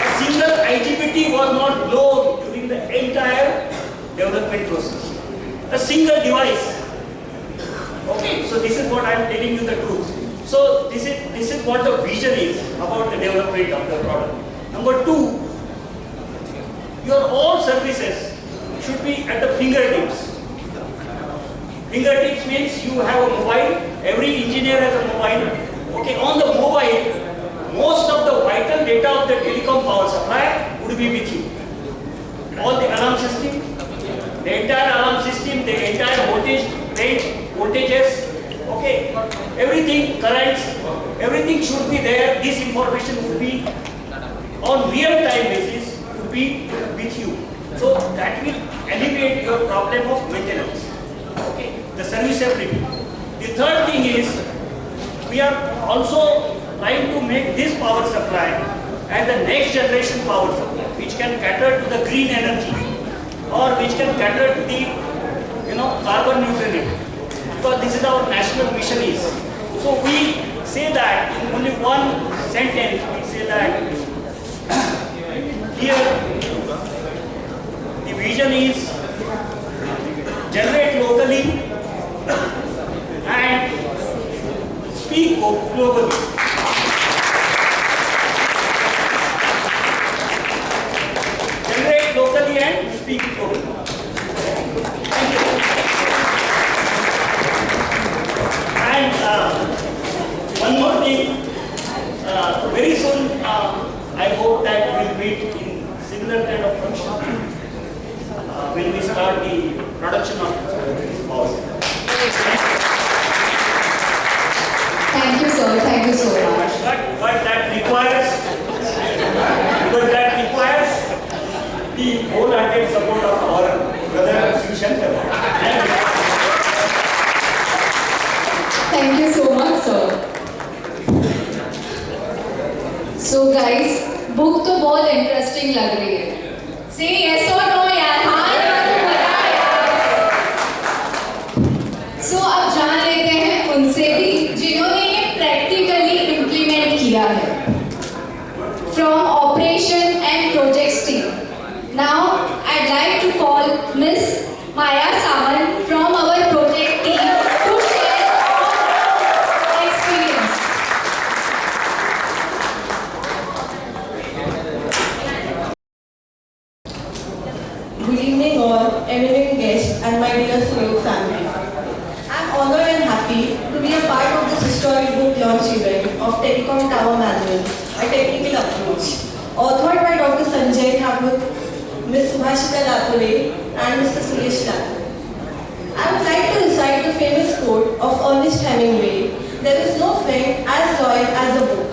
A single IGBT was not blown during the entire development process. A single device. Okay, so this is what I am telling you the truth. So this is what the vision is about the development of the product. Number 2, your all services should be at the fingertips. Fingertips means you have a mobile, every engineer has a mobile. Okay, on the mobile, most of the vital data of the telecom power supply would be with you. All the alarm system, the entire alarm system, the entire voltages, okay, everything, currents, everything should be there. This information would be on real-time basis to be with you. So that will alleviate your problem of maintenance. Okay, the serviceability. The third thing is, we are also trying to make this power supply as the next generation power supply, which can cater to the green energy, or which can cater to the carbon neutrality, because this is our national mission is. So we say that in only one sentence, we say that here the vision is generate locally and speak globally. Generate locally and speak globally. Thank you. And one more thing, very soon I hope that we'll meet in similar kind of function when we start the production of power supply. Thank you, sir. Thank you so much. But that requires लग रही है? Say yes or no यार, हाँ या तो बता यार। So अब जान लेते हैं उनसे भी जिन्होंने ये प्रैक्टिकली इम्प्लीमेंट किया है। From operation and projects team. Now I'd like to call Miss Maya Samant from our project team to share her experience. Good evening all eminent guests and my dear Suyog family. I am honored and happy to be a part of this historic book launch event of Telecom Tower Manual, A Technical Approach, authored by Dr. Sanjay Thakur, Ms. Subhashita Latore and Mr. Suresh Latore. I would like to recite the famous quote of Ernest Hemingway, "There is no friend as loyal as a book."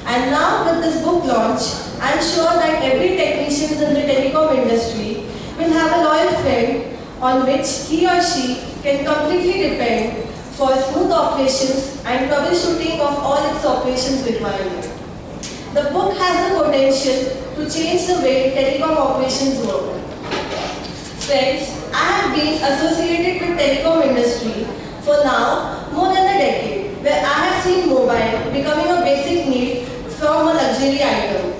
And now with this book launch, I am sure that every technician in the telecom industry will have a loyal friend on which he or she can completely depend for smooth operations and troubleshooting of all its operations requirements. The book has the potential to change the way telecom operations work. Friends, I have been associated with telecom industry for now more than a decade, where I have seen mobile becoming a basic need from a luxury item.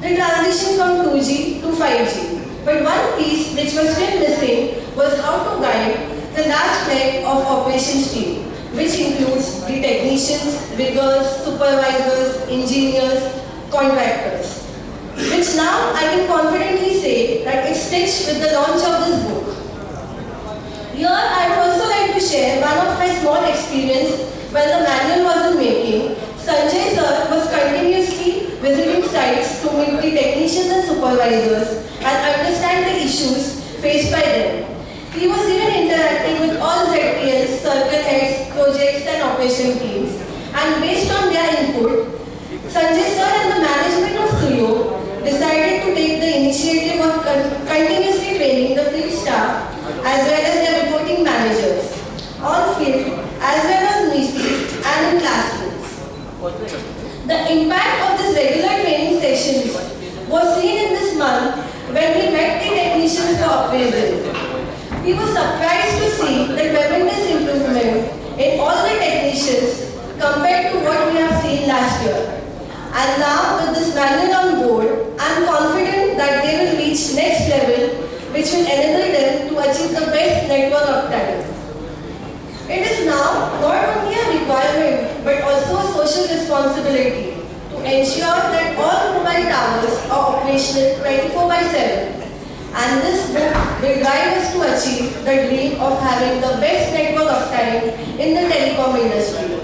The transition from 2G to 5G. But one piece which was still missing was how to guide the last leg of operations team, which includes the technicians, riggers, supervisors, engineers, contractors. Which now I can confidently say that it's stitched with the launch of this book. Here I would also like to share one of my small experience when the manual was in making. Sanjay sir was continuously visiting sites to meet the technicians and supervisors and understand the issues faced by them. He was even interacting with all ZTLs, circle heads, projects and operation teams. And based on their input, Sanjay sir and the management of Suyog decided to take the initiative of continuously training the field staff as well as their reporting managers on field as well as NICs and in classrooms. The impact of this regular training sessions was seen in this month when we met the technicians for appraisal. We were surprised to see the tremendous improvement in all the technicians compared to what we have seen last year. And now with this manual on board, I am confident that they will reach next level which will enable them to achieve the best network uptime. It is now not only a requirement but also a social responsibility to ensure that all mobile towers are operational 24/7. And this book will guide us to achieve the dream of having the best network uptime in the telecom industry.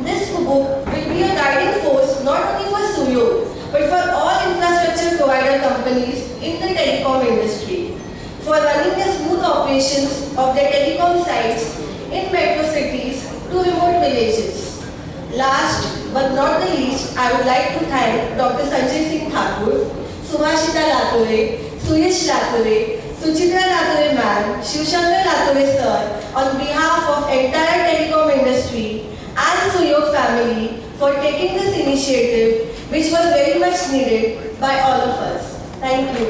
This book will be a guiding force not only for Suyog but for all infrastructure provider companies in the telecom industry for running the smooth operations of their telecom sites in metro cities to remote villages. Last but not the least, I would like to thank Dr. Sanjay Singh Thakur, Subhashita Latore, Suresh Latore, Suchitra Latore ma'am, Shivshankar Latore sir on behalf of entire telecom industry and Suyog family for taking this initiative which was very much needed by all of us. Thank you.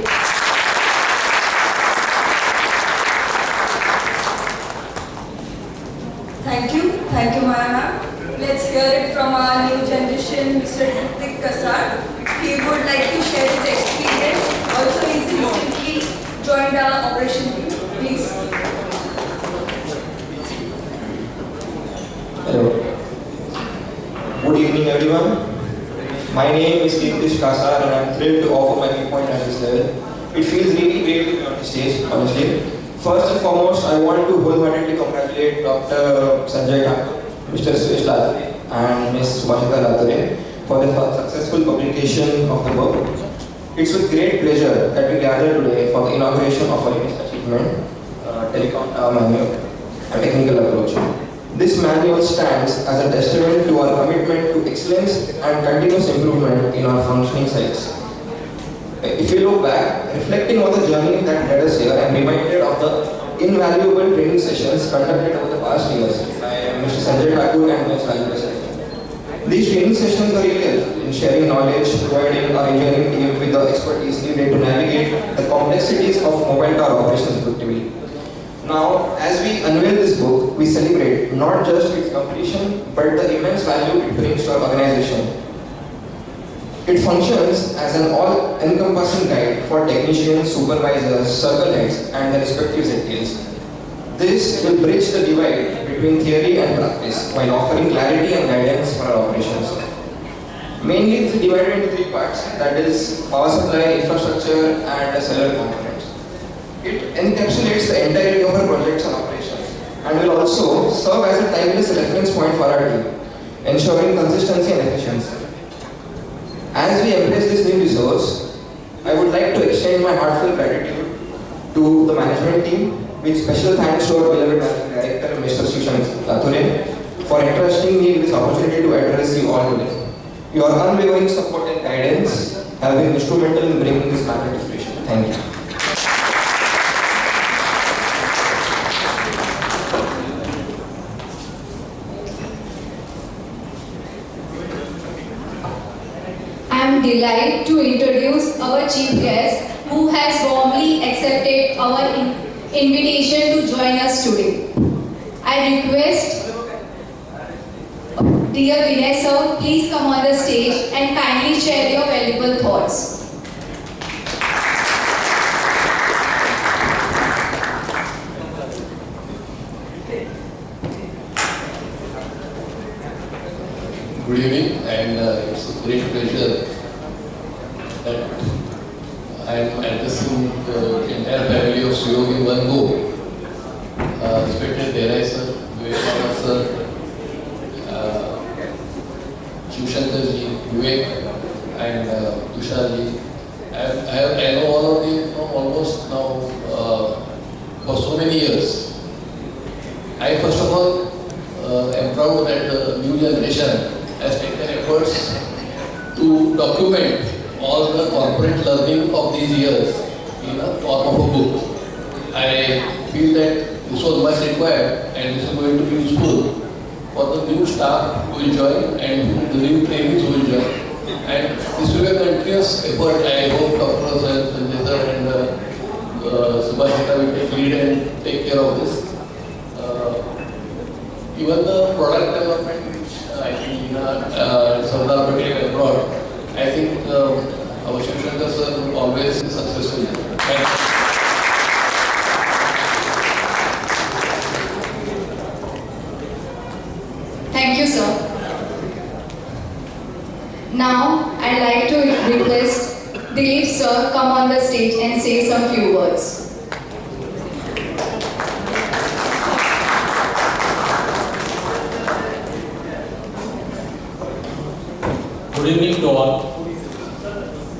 Thank you Maya ma'am. Let's hear it from our new generation, Mr. Hrithik Kasar. He would like to share his experience. Also, he's recently joined our operation team. Please. Hello. Good evening everyone. My name is Hrithik Kasar and I am thrilled to offer my viewpoint at this level. It feels really great to be on the stage, honestly. First and foremost, I want to wholeheartedly congratulate Dr. Sanjay Thakur, Mr. Suresh Latore and Ms. Subhashita Latore for the successful publication of the book. It's with great pleasure that we gather today for the inauguration of our latest achievement, Telecom Tower Manual, A Technical Approach. This manual stands as a testament to our commitment to excellence and continuous improvement in our functioning sites. If we look back, reflecting on the journey that led us here and reminded of the invaluable training sessions conducted over the past years by Mr. Sanjay Thakur and Ms. Rajendra Sir. These training sessions are really helpful in sharing knowledge, providing our engineering team with the expertise needed to navigate the complexities of mobile tower operations effectively. Now, as we unveil this book, we celebrate not just its completion, but the immense value it brings to our organization. It functions as an all-encompassing guide for technicians, supervisors, circle heads, and their respective ZTLs. This will bridge the divide between theory and practice while offering clarity and guidance for our operations. Mainly, it is divided into three parts, that is, power supply, infrastructure, and the cellular components. It encapsulates the entirety of our projects and operations and will also serve as a timeless reference point for our team, ensuring consistency and efficiency. As we embrace this new resource, I would like to extend my heartfelt gratitude to the management team, with special thanks to our beloved Managing Director, Mr. Sushanth Lathure, for entrusting me with this opportunity to address you all today. Your unwavering support and guidance have been instrumental in bringing this matter to fruition. Thank you. I am delighted to introduce our chief guest who has warmly accepted our invitation to join us today. I request dear Vinay sir, please come on the stage and kindly share your valuable thoughts. Good evening, and it's a great pleasure that I am addressing the entire family of Suyog in one go. Respected Derai sir, Vivek sir, Shivshankar ji, Vivek, and Tushar ji. I know all of you from almost now for so many years. I first of all am proud that the new generation has taken efforts to document all the corporate learning of these years in a form of a book. I feel that this was much required and this is going to be useful for the new staff who will join and the new trainees who will join. And this will be a continuous effort. I hope Dr. Sanjay sir and Subhashita will take lead and take care of this. Even the product development, which I think Sardar Patel brought, I think our Shivshankar sir will always be successful. Thank you, sir. Now, I'd like to request Dilip sir come on the stage and say some few words. Good evening to all.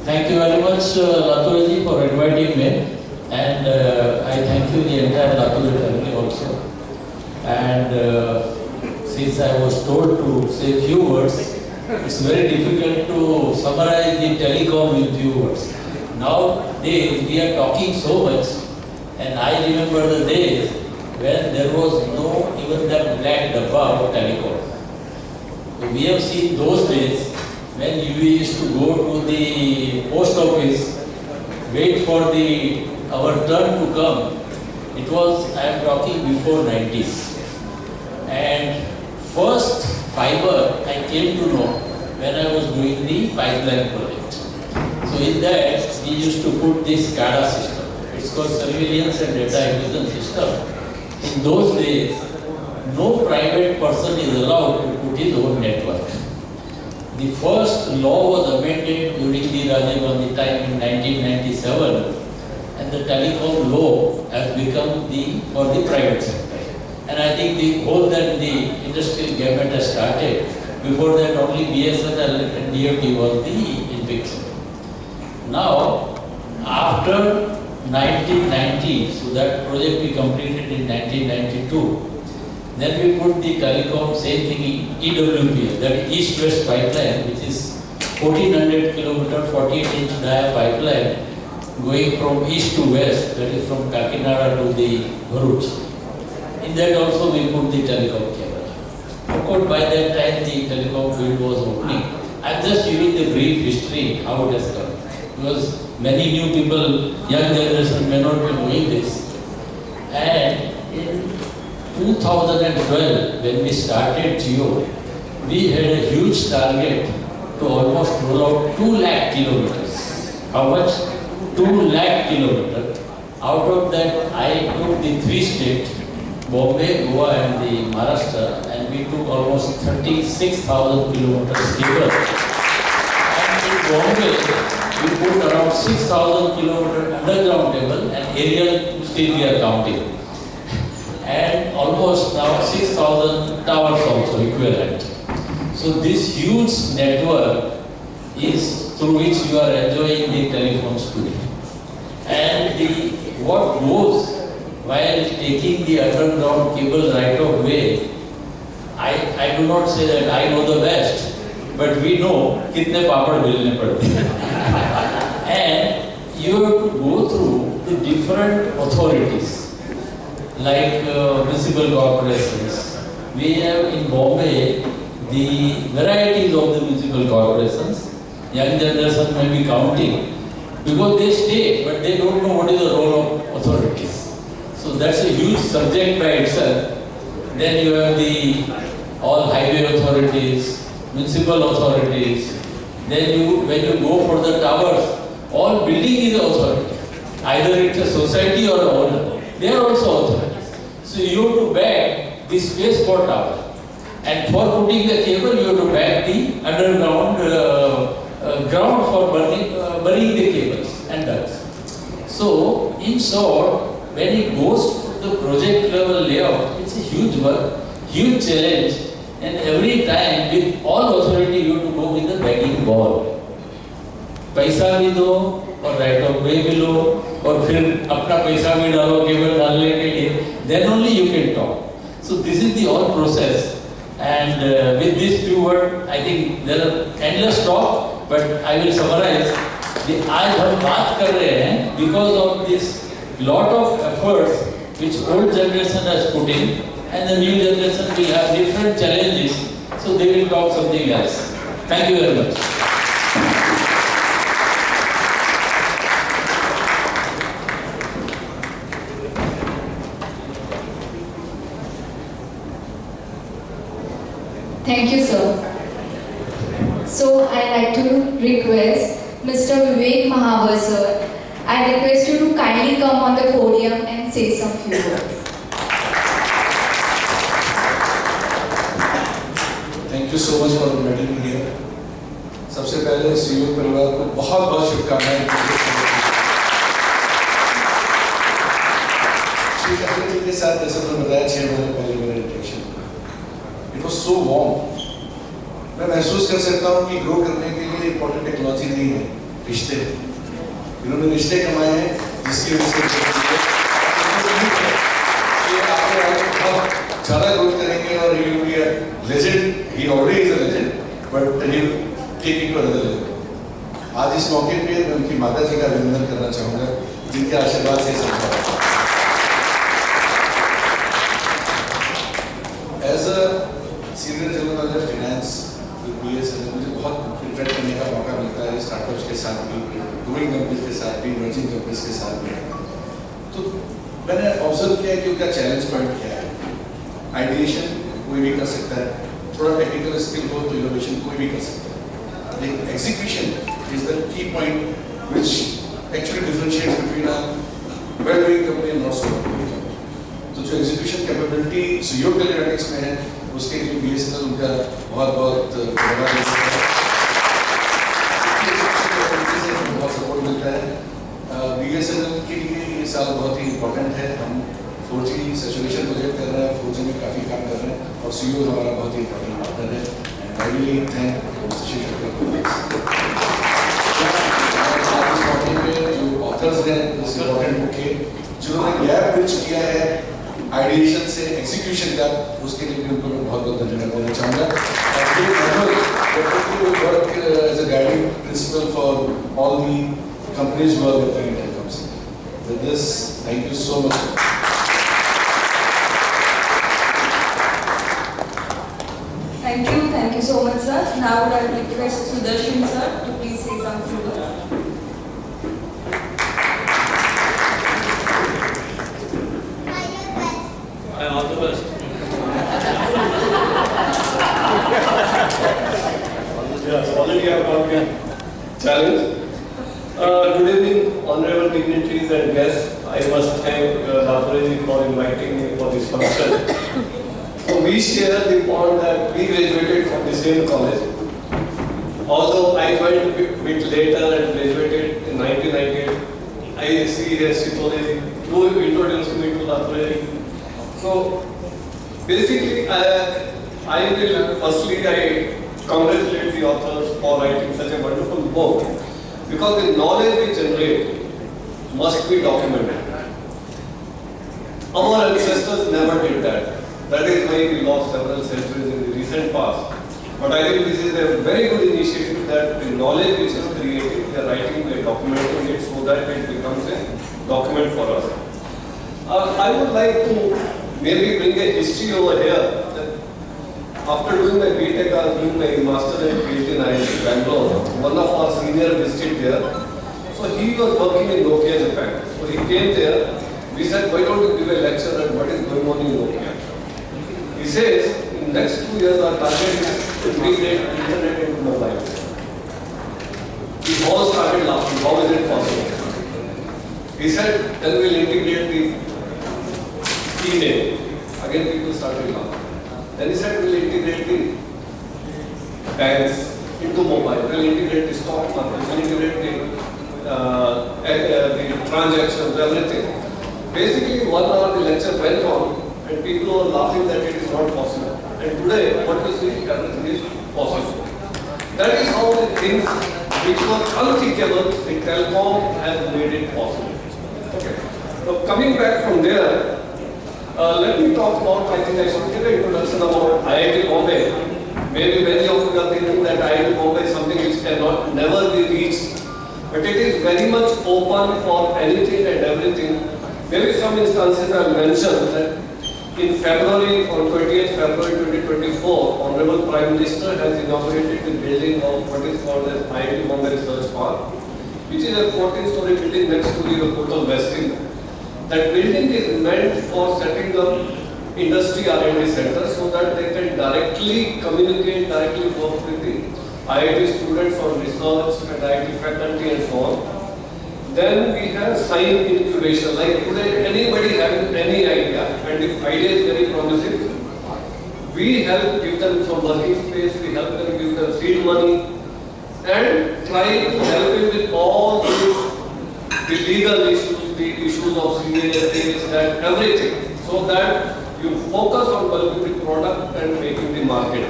Thank you very much, Lathure ji, for inviting me, and I thank you the entire Lathure family also. And since I was told to say few words, it's very difficult to summarize the telecom in few words. Nowadays we are talking so much, and I remember the days when there was no even that black dabba of telecom. So we have seen those days when we used to go to the post office, wait for our turn to come. It was, I am talking before 90s. And first fiber I came to know when I was doing the pipeline project. So in that we used to put this SCADA system. It's called surveillance and data acquisition system. In those days, no private person is allowed to put his own network. The first law was amended during the Rajiv Gandhi time in 1997, and the telecom law has become for the private sector. And I think the whole that the industrial government has started, before that only BSNL and DOT was the invention. Now, after 1990, so that project we completed in 1992, then we put the telecom, same thing, EWP, that East-West pipeline, which is 1400 kilometer, 48-inch dia pipeline, going from east to west, that is from Kakinada to the Bharuch. In that also we put the telecom cable. Of course, by that time the telecom field was just giving the brief history how it has come. Because many new people, young generation may not be knowing this. And in 2012, when we started Jio, we had a huge target to almost roll out 2 lakh kilometers. How much? 2 lakh kilometers. Out of that, I took the 3 states, Bombay, Goa and the Maharashtra, and we took almost 36,000 kilometers cable. And in Bombay, we put around 6,000 kilometers underground cable and aerial still we are counting. And almost now 6,000 towers also equivalent. So this huge network is through which you are enjoying the telephones today. And what goes while taking the underground cable right of way, I do not say that I know the best, but we know kitne papad belne padte. And you have to go through the different authorities, like municipal corporations. We have in Bombay the varieties of the municipal corporations. Young generation may be counting because they stay, but they don't know what is the role of authorities. So that's a huge subject by itself. Then you have all highway authorities, municipal authorities. Then when you go for the towers, all building is authority. Either it's a society or a owner. They are also authorities. So you have to bag the space for tower. And for putting the cable, you have to bag the underground ground for burying the cables and ducts. So, in short, when it goes to the project level layout, it's a huge work, huge challenge, and every time with all authority you have to go with the begging ball. पैसा भी दो और right of way भी लो और फिर अपना पैसा भी डालो केबल डालने के लिए, then only you can talk. So this is the whole process. And with these few words, I think there are endless talk, but I will summarize. आज हम बात कर रहे हैं because of this lot of efforts which old generation has put in, and the new generation will have different challenges, so they will talk something else. Thank you very much. Thank you, sir. So, I'd like to request Mr. Vivek Mahavar, sir. I request you to kindly come on the podium and say some few words. Thank you so much for inviting me here. सबसे पहले CO परिवार को बहुत बहुत शुभकामनाएं। श्री कपिल जी के साथ जैसे मैंने बताया 6 महीने पहले मेरा interaction it was so warm. मैं महसूस कर सकता हूँ कि ग्रो करने के लिए इम्पोर्टेंट टेक्नोलॉजी नहीं है, रिश्ते हैं। इन्होंने रिश्ते कमाए हैं जिसकी वजह से बहुत ज़्यादा ग्रोथ करेंगे और he will be a legend. He already is a legend, but he will take it to another level. आज इस मौके पे मैं उनकी माता जी का अभिनंदन करना चाहूँगा, जिनके आशीर्वाद से संभव है। As a senior general manager finance with BSNL, मुझे बहुत इंटरेक्ट करने का मौका मिलता है स्टार्टअप्स के साथ भी, ग्रोइंग कंपनीज के साथ भी, इमर्जिंग कंपनीज के साथ भी। तो मैंने ऑब्जर्व किया कि उनका चैलेंज पॉइंट क्या है। आइडिएशन कोई भी कर सकता है, थोड़ा टेक्निकल स्किल हो तो इनोवेशन कोई भी कर सकता है, लेकिन execution is the key point which actually differentiates between a well doing company and not so well doing company. तो जो एग्जीक्यूशन कैपेबिलिटी सुयोग टेलीमेटिक्स में है, उसके लिए बीएसएनएल उनका बहुत बहुत धन्यवाद देता है। बहुत सपोर्ट मिलता है। बीएसएनएल के लिए ये साल बहुत ही इम्पोर्टेंट है। हम 4G सैचुरेशन प्रोजेक्ट कर रहे हैं, 4G में काफ़ी काम कर रहे हैं और सीओ हमारा बहुत ही इम्पोर्टेंट पार्टनर है। एंड आई रियली थैंक जो ऑथर्स हैं इस इम्पोर्टेंट बुक के, जिन्होंने गैप ब्रिज किया है आइडिएशन से एग्जीक्यूशन का, उसके लिए भी उनको मैं बहुत बहुत धन्यवाद देना चाहूँगा। Work as a guiding principle for all the companies who are working in telecom sector. With this, thank you so much. Thank you Thank you so much, sir. Now I would request Sudarshan sir to please say some few words. I all the best. Yes, already I have got a challenge. Good evening, honorable dignitaries and guests. I must thank Rathore for inviting me for this function. So we share the bond that we graduated from the same college. Although I joined a bit later and graduated in 1998, I see here Shitole who introduced me to Rathore. So basically, I will firstly congratulate the authors for writing such a wonderful book, because the knowledge we generate must be documented. Our ancestors never did that. That is why we lost several centuries in the recent past. But I think this is a very good initiative, that the knowledge which is created, we are writing, we are documenting it so that it becomes a document for us. I would like to maybe bring a history over here. After doing my BTech, I was doing my Master and PhD in IIT Bangalore. One of our seniors visited there. So he was working in Nokia, Japan. So he came there. We said, why don't you give a lecture on what is going on in Nokia? He says, in the next 2 years, our target is to integrate internet into mobile. We all started laughing. How is it possible? He said, then we'll integrate the email. Again, people started laughing. Then he said, we'll integrate the banks into mobile. We'll integrate the stock market. We'll integrate the transactions, everything. Basically, 1 hour the lecture went on, and people were laughing that it is not possible. And today, what you see, everything is possible. That is how the things which were unthinkable, the telecom has made it possible. Okay. So coming back from there, let me talk about, I think I should give an introduction about IIT Bombay. Maybe many of you are thinking that IIT Bombay is something which cannot never be reached. But it is very much open for anything and everything. Maybe some instances I will mention that in February, on 28th February 2024, Honorable Prime Minister has inaugurated the building of what is called as IIT Bombay Research Park, which is a 14-story building next to the Hotel Westin. That building is meant for setting up industry R&D centers so that they can directly communicate, directly work with the IIT students on research and IIT faculty and so on. Then we have science incubation. Like today, anybody having any idea, and if idea is very promising, we help give them some working space, we help them give them seed money, and try to help them with all the legal issues, the issues of CAS, that everything, so that you focus on developing the product and making the market.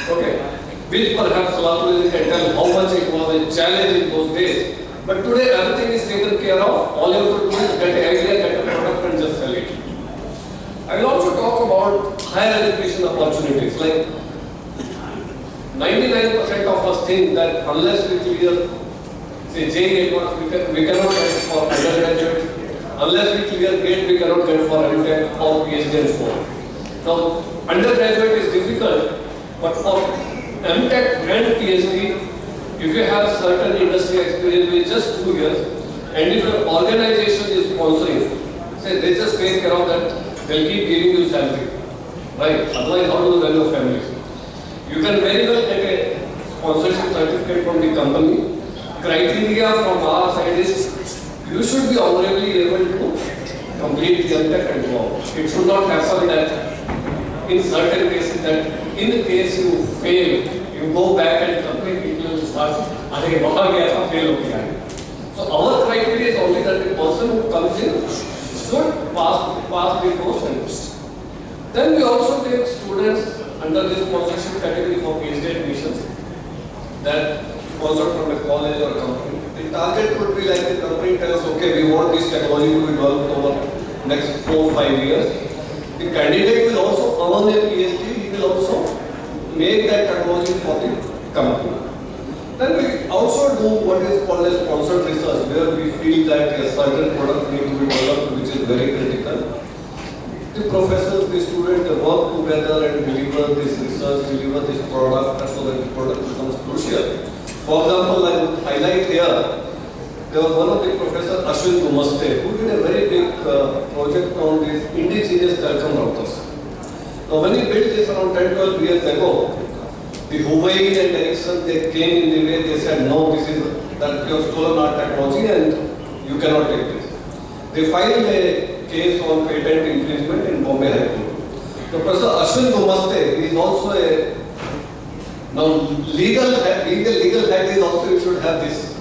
Okay, which perhaps Lathore can tell how much it was a challenge in those days. But today everything is taken care of. All you have to do is get an idea, get a product and just sell it. I will also talk about higher education opportunities. Like 99% of us think that unless we clear, say JEE Advanced, we cannot get for undergraduate. Unless we clear GATE, we cannot get for MTech or PhD and so on. Now, undergraduate is difficult, but for MTech and PhD, if you have certain industry experience with just 2 years, and if your organization is sponsoring, say they just take care of that, they'll keep giving you salary, right? Otherwise, how do you run your family? You can very well get a sponsorship certificate from the company. Criteria from our side is you should be honorably able to complete the MTech and go on. It should not happen that in certain cases that in case you fail, you go back and complete it. So our criteria is only that the person who comes in should pass the course. Then we also take students under this sponsorship category for PhD admissions that sponsored from a college or company. The target would be like the company tells, okay, we want this technology to be developed over next 4 or 5 years. The candidate will also earn a PhD, he will also make that technology for the company. Then we also do what is called as sponsored research, where we feel that a certain product needs to be developed, which is very critical. the professors, the students, they work together and deliver this research, deliver this product, and so that the product becomes crucial. For example, I would highlight here, there was one of the Professor Ashwin Gumaste who did a very big project on these indigenous telecom routers. Now when he built this around 10-12 years ago, the Huawei and Ericsson, they came in the way, they said, no, this is that you have stolen our technology and you cannot take this. They filed a case on patent infringement in Bombay High Court. So Professor Ashwin Gumaste is also a, now legal head is also, you should have this.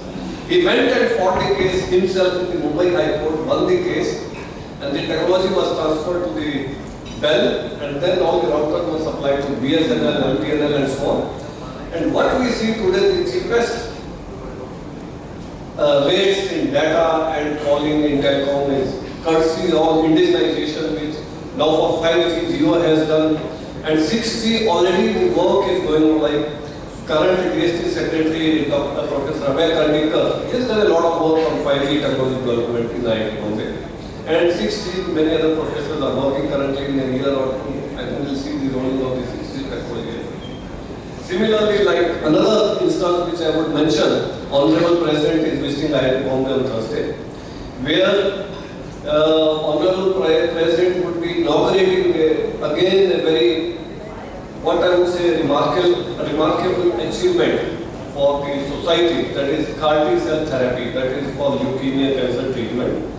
He went and fought the case himself in the Mumbai High Court, won the case, and the technology was transferred to the Bell, and then all the routers were supplied to BSNL, MTNL and so on. And what we see today, the cheapest rates in data and calling in telecom is courtesy of indigenization, which now for 5G Jio has done, and 6G already the work is going on, like current DST Secretary Dr. Professor Abhay Karnikar has done a lot of work on 5G technology development in IIT Bombay. And 6G, many other professors are working currently in a year or two. I think we'll see the rolling of the 6G technology. Similarly, like another instance which I would mention, Honorable President is visiting IIT Bombay on Thursday, where Honorable President would be inaugurating again a very, what I would say, remarkable achievement for the society, that is CAR T cell therapy, that is for leukemia cancer treatment.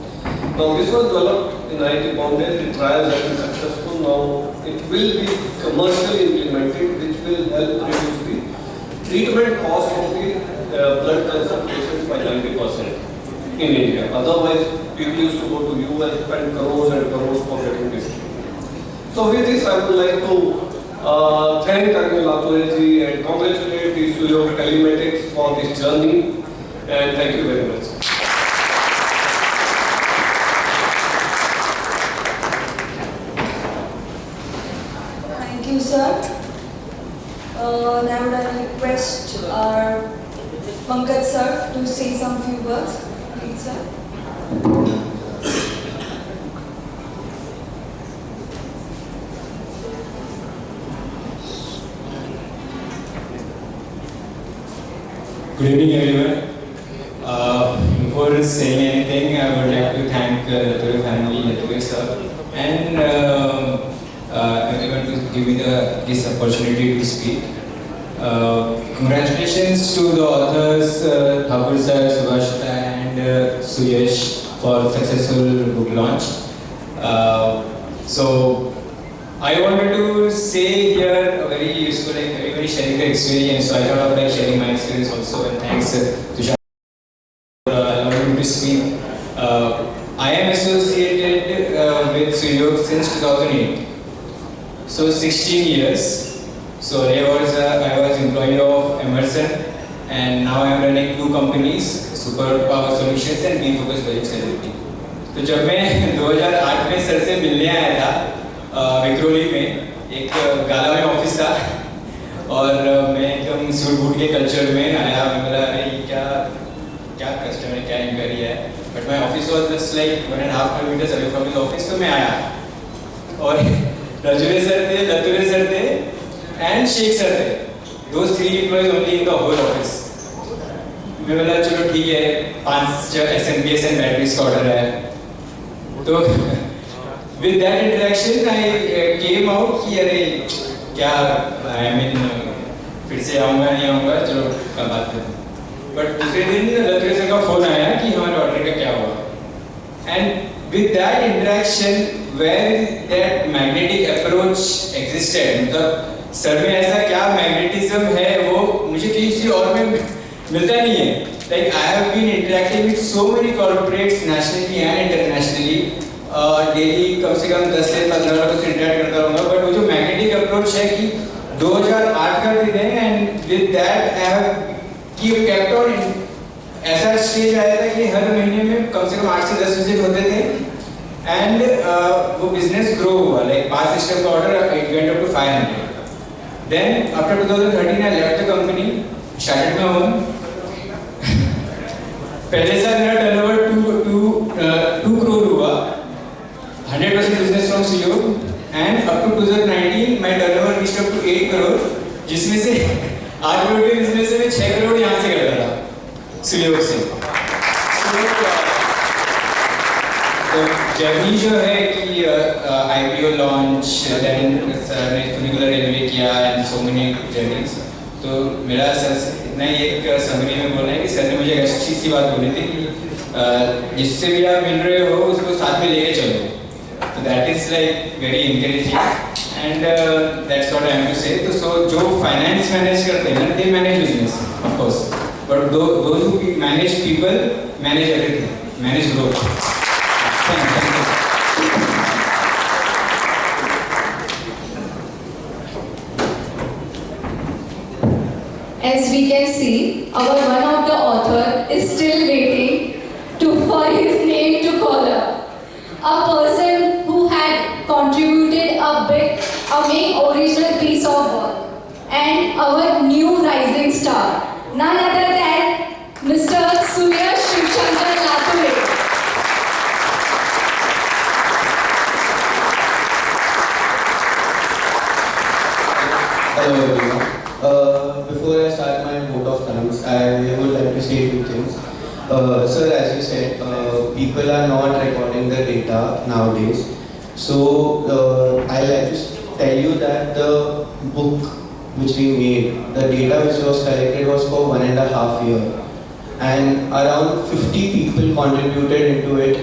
Now this was developed in IIT Bombay, the trials have been successful. Now it will be commercially implemented, which will help reduce the treatment cost of the blood cancer patients by 90% in India. Otherwise, people used to go to US, spend crores and crores for getting this. So with this, I would like to thank Dr. Latoreji and congratulate the Suyog Telematics for this journey, and thank you very much. Thank you, sir. Now would I request our Pankaj sir to say some few words, please, sir. Good evening, everyone. Before saying anything, I would like to thank the family, Latoya sir, and everyone to give me this opportunity to speak. Congratulations to the authors, Thakur sir, Subhashita, and Suyash for successful book launch. So I wanted to say here a very useful, like everybody sharing their experience. So I thought of like sharing my experience also, and thanks to for allowing me to speak. I am associated with Suyog since 2008. So 16 years. So I was employee of Emerson, and now I am running 2 companies, Super Power Solutions and Beam Focus Project Celebrity. तो जब मैं 2008 में sir से मिलने आया था विक्रोली में, एक गाला में ऑफिस था, और मैं एकदम सूट बूट के कल्चर में आया. मैं बोला अरे क्या कस्टमर है, क्या इंक्वायरी है, but my office was just like 1.5 kilometres away from his office. तो मैं आया और रजुले सर थे, लतुरे सर थे एंड शेख सर थे. Those 3 employees only in the whole office. मैं बोला चलो ठीक है, 5 SMPS एंड बैटरीज का ऑर्डर है. तो with that interaction I came out कि अरे क्या I mean फिर से आऊँगा नहीं आऊँगा, चलो कल बात करते हैं. बट दूसरे दिन लतुरे सर का फोन आया कि हमारे ऑर्डर का क्या हुआ. And with that interaction where that magnetic approach existed, मतलब सर में ऐसा क्या मैग्नेटिज्म है वो मुझे किसी और में मिलता नहीं है. Like I have been interacting with so many corporates nationally and internationally. Daily कम से कम 10 से 15 लोगों से इंटरेक्ट करता रहूँगा. बट वो जो मैग्नेटिक अप्रोच है कि 2008 का दिन है, and with that I have kept on. ऐसा स्टेज आया था कि हर महीने में कम से कम 8 से 10 विजिट होते थे, एंड वो बिजनेस ग्रो हुआ. लाइक 5 सिस्टम का order it went up to 500. Then after 2013 I left the company, started my own. पहले साल मेरा टर्नओवर 2 करोड़ हुआ. 100% business from Suyog, turnover reached up to 8 crore, जिसमें से 8 करोड़ के बिजनेस में 6 करोड़ यहाँ से करता था, सुयोग से। जर्नी जो है कि IPO लॉन्च, देन सर ने फुनिकुलर रेलवे किया एंड सो मेनी जर्नीज। तो मेरा सर इतना ही एक समरी में बोलना है कि सर ने मुझे एक अच्छी सी बात बोली थी कि जिससे भी आप मिल रहे हो उसको साथ में लेके चलो। तो that is like very encouraging and that's what I am to say. तो सो जो फाइनेंस मैनेज करते हैं ना, they manage business of course, but those who manage people manage everything, manage growth. As we can see, our one of the author is still waiting for his name to call up. A person who had contributed a main original piece of work, and our new rising star, none other than Mr. Suyash Shivshankar Lature. Hello everyone. Before I start my vote of thanks, I would like to say two things. Sir, as you said, people are not recording the data nowadays. So I like to tell you that the book which we made, the data which was collected was for 1.5 years, and around 50 people contributed into it.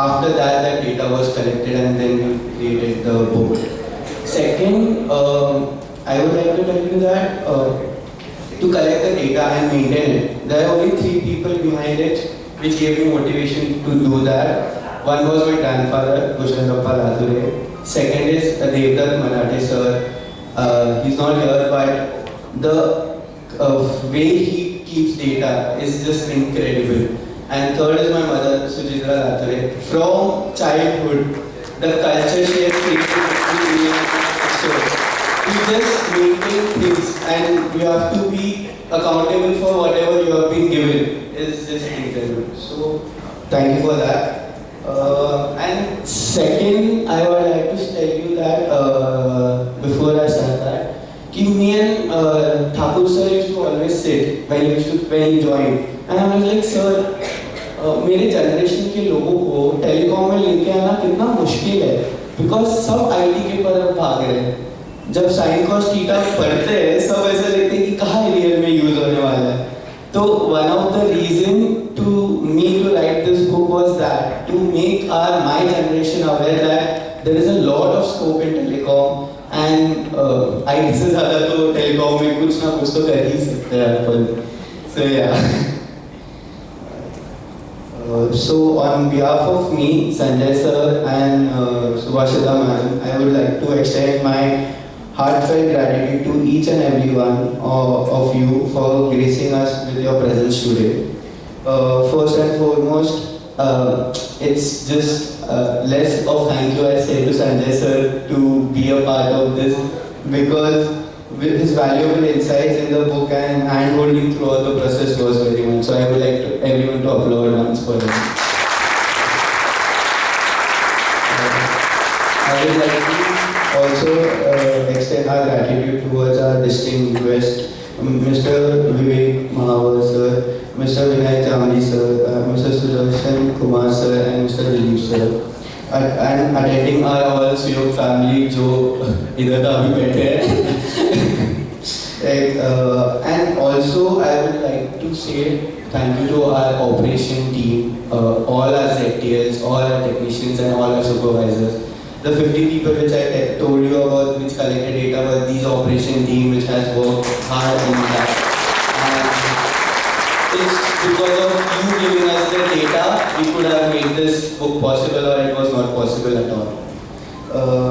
After that, that data was collected, and then we created the book. Second, I would like to tell you that to collect the data and maintain it, there are only 3 people behind it which gave me motivation to do that. One was my grandfather, Kushandappa Lature. Second is Devdutt Malate sir. He's not here, but the way he keeps data is just incredible. And third is my mother, Sujitra Lature. From childhood, the culture she has created you just maintain things, and you have to be accountable for whatever you have been given. Is just incredible. So thank you for that. And second, I would like to tell you that before I start that, कि me and Thakur sir used to always sit when he joined, and I was like, sir, मेरे generation के लोगों को telecom में लेके आना कितना मुश्किल है, बिकॉज सब IT के तरफ भाग रहे हैं। जब साइन कॉस थीटा पढ़ते हैं सब ऐसा लगता है कि कहाँ रियल में यूज होने वाला है। तो one of the reason to me to write this book was that to make my generation aware that there is a lot of scope in telecom, and IT से ज़्यादा तो टेलीकॉम में कुछ ना कुछ तो कर ही सकते हैं अपन। सो या so on behalf of me, Sanjay sir and Subhashita madam, I would like to extend my heartfelt gratitude to each and every one of you for gracing us with your presence today. First and foremost, it's just less of thank you I say to Sanjay sir to be a part of this, because with his valuable insights in the book and hand-holding throughout the process was very much. So I would like everyone to applaud once for him. I would like to also extend our gratitude towards our distinguished guest, Mr. Vivek Mahavar sir, Mr. Vinay Chamli sir, Mr. Sudarshan Kumar sir, and Mr. Dilip sir. And attending our all Suyog family जो इधर तो अभी बैठे हैं। And also I would like to say thank you to our operation team, all our ZTLs, all our technicians and all our supervisors. The 50 people which I told you about which collected data was these operation team which has worked hard in that. And it's because of you giving us the data we could have made this book possible, or it was not possible at all.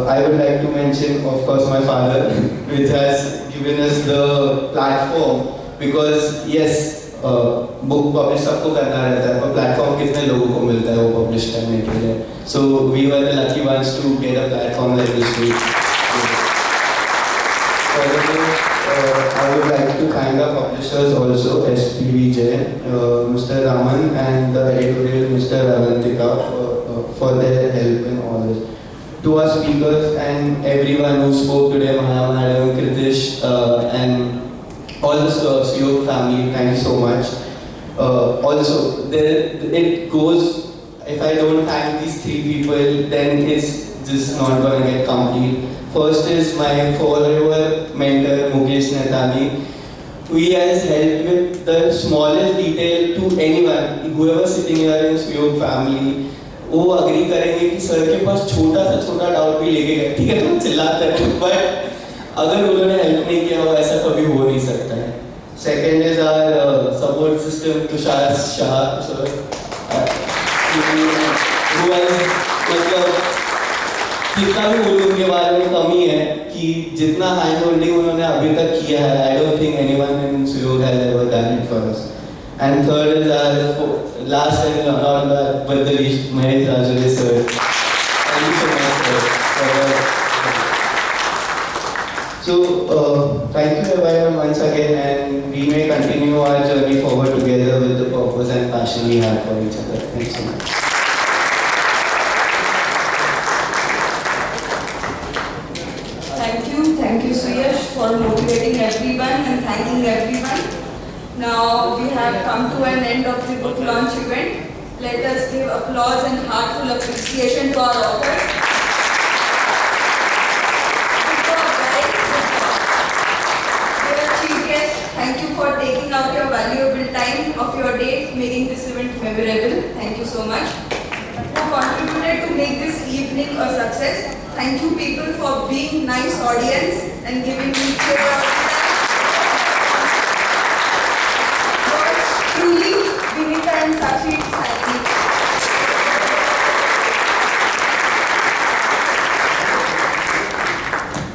I would like to mention, of course, my father, which has given us the platform, because yes, book publish सबको करना रहता है, पर platform कितने लोगों को मिलता है वो publish करने के लिए. So we were the lucky ones to get a platform like this week. I would like to thank our publishers also, SPV Jain, Mr. Raman, and the editorial Mr. Ravantika for their help in all this. to our speakers and everyone who spoke today, Maya, Madam, Kritish, and all the Suyog family, thank you so much. Also, it goes, if I don't thank these three people, then it's just not going to get complete. First is my forever mentor, Mukesh Netani. He has helped with the smallest detail to anyone, whoever sitting here in Suyog family. वो agree करेंगे कि sir के पास छोटा से छोटा doubt भी लेके गए, ठीक है तो चिल्लाते हैं, बट अगर उन्होंने हेल्प नहीं किया हो ऐसा कभी हो नहीं सकता है. Second is our support system Tushar Shah sir, मतलब कितना भी बोलूं उनके बारे में कमी है कि जितना हैंड होल्डिंग उन्होंने अभी तक किया है, I don't think anyone in Suyog has ever done it for us. And third is our last and not but the least, Mahesh Rajale sir. Thank you so much sir. So thank you everyone once again, and we may continue our journey forward together with the purpose and passion we have for each other. Thank you so much. Thank you Suyash for motivating everyone and thanking everyone. Now we have come to an end of the book launch event. Let us give applause and heartful appreciation to our author. Dear Chief Guest, thank you for taking out your valuable time of your day, making this event memorable. Thank you so much. Who contributed to make this evening a success. Thank you people for being nice audience and giving me cheer. Truly, Vinita and Sakshi signing.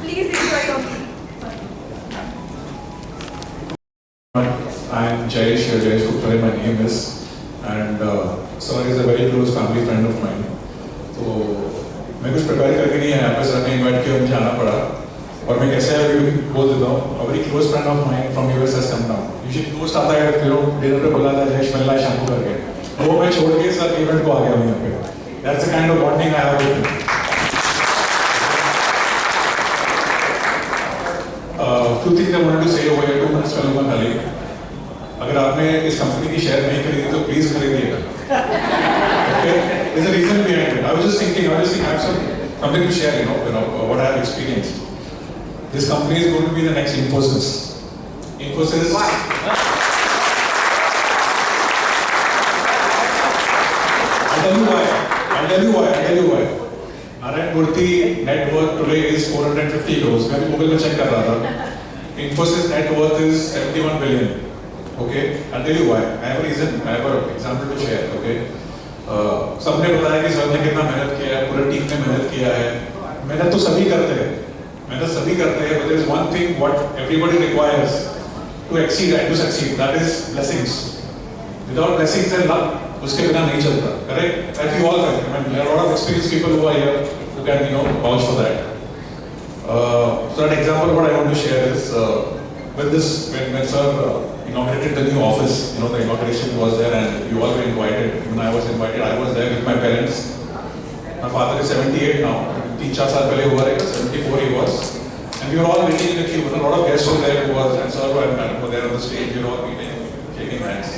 Please enjoy your meal. I am Jayesh Gupta, my name is, and sir is a very close family friend of mine. So मैं कुछ prepare करके नहीं आया, बस आपने invite किया, मुझे आना पड़ा. और मैं कैसे बोल देता हूँ, a very close friend of mine from US has come down. Usually दोस्त आता है, फिर डिनर पे बुलाता है, जयेश मिलना है शाम को करके. वो मैं छोड़ के सर इवेंट को आ गया हूँ यहाँ पे. That's the kind of bonding I have with him. Two things I wanted to say over here, 2 minutes चलूँगा खाली. अगर आपने इस कंपनी की शेयर नहीं खरीदी तो please खरीदिएगा. Okay? There's a reason behind it. I was just thinking I have something to share, you know, what I have experienced. This company is going to be the next Infosys. Infosys. I'll tell you why. Narayan Murthy net worth today is 450 crores. मैं Google में check कर रहा था. Infosys net worth is 71 billion. Okay? I'll tell you why. I have a reason. I have an example to share. Okay? सबने बताया कि sir ने कितना मेहनत किया है, पूरे टीम ने मेहनत किया है. मेहनत तो सभी करते हैं. But there is one thing what everybody requires to exceed and to succeed. That is blessings. Without blessings and luck, उसके बिना नहीं चलता. Correct? That you all have. I mean, there are a lot of experienced people who are here who can, vouch for that. So an example what I want to share is when sir inaugurated the new office. The inauguration was there and you all were invited. When I was invited, I was there with my parents. My father is 78 now. 3-4 साल पहले हुआ रहेगा, 74 he was, and we were all waiting in the queue. A lot of guests were there who was, and sir and madam were there on the stage. We were all meeting, shaking hands.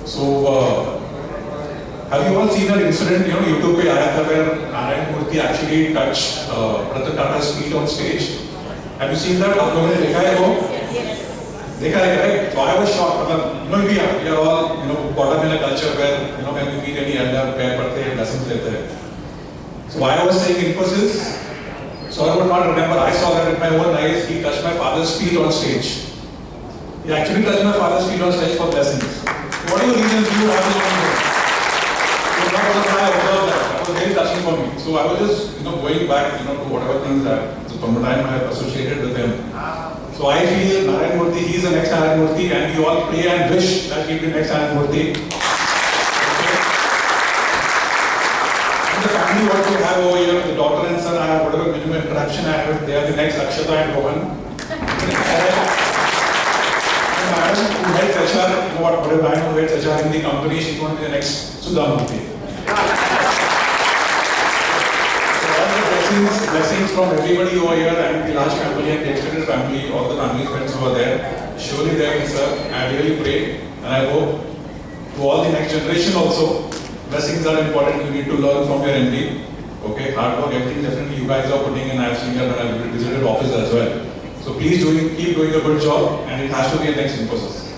So, have you all seen an incident? YouTube पे आया था where Narayan Murthy actually touched Ratan Tata's feet on stage. Have you seen that? आप लोगों ने देखा है वो? देखा है, right? So I was shocked. मतलब, we are all, caught up in a culture where, when we meet any elder, पैर पड़ते हैं, blessings लेते हैं. So why I was saying Infosys, so I would not remember, I saw that with my own eyes, he touched my father's feet on stage. He actually touched my father's feet on stage for blessings. What are the reasons you have this on here? So that was why I observed that. That was very touching for me. So I was just, going back, to whatever things that, from the time I have associated with him. So I feel Narayan Murthy, he is the next Narayan Murthy, and we all pray and wish that he will be the next Narayan Murthy. The family what we have over here, the daughter and son, I have whatever minimum interaction I have, they are the next Akshata and Rohan. And madam who heads HR, whatever I know who heads HR in the company, she's going to be the next Sudha Murthy. So blessings from everybody over here and the large family and the extended family, all the family friends who are there. Surely they will serve. I really pray and I hope to all the next generation also, blessings are important. You need to learn from your MD. Okay, hard work, everything definitely you guys are putting in. I have seen that when I visited office as well. So please keep doing a good job, and it has to be a next Infosys.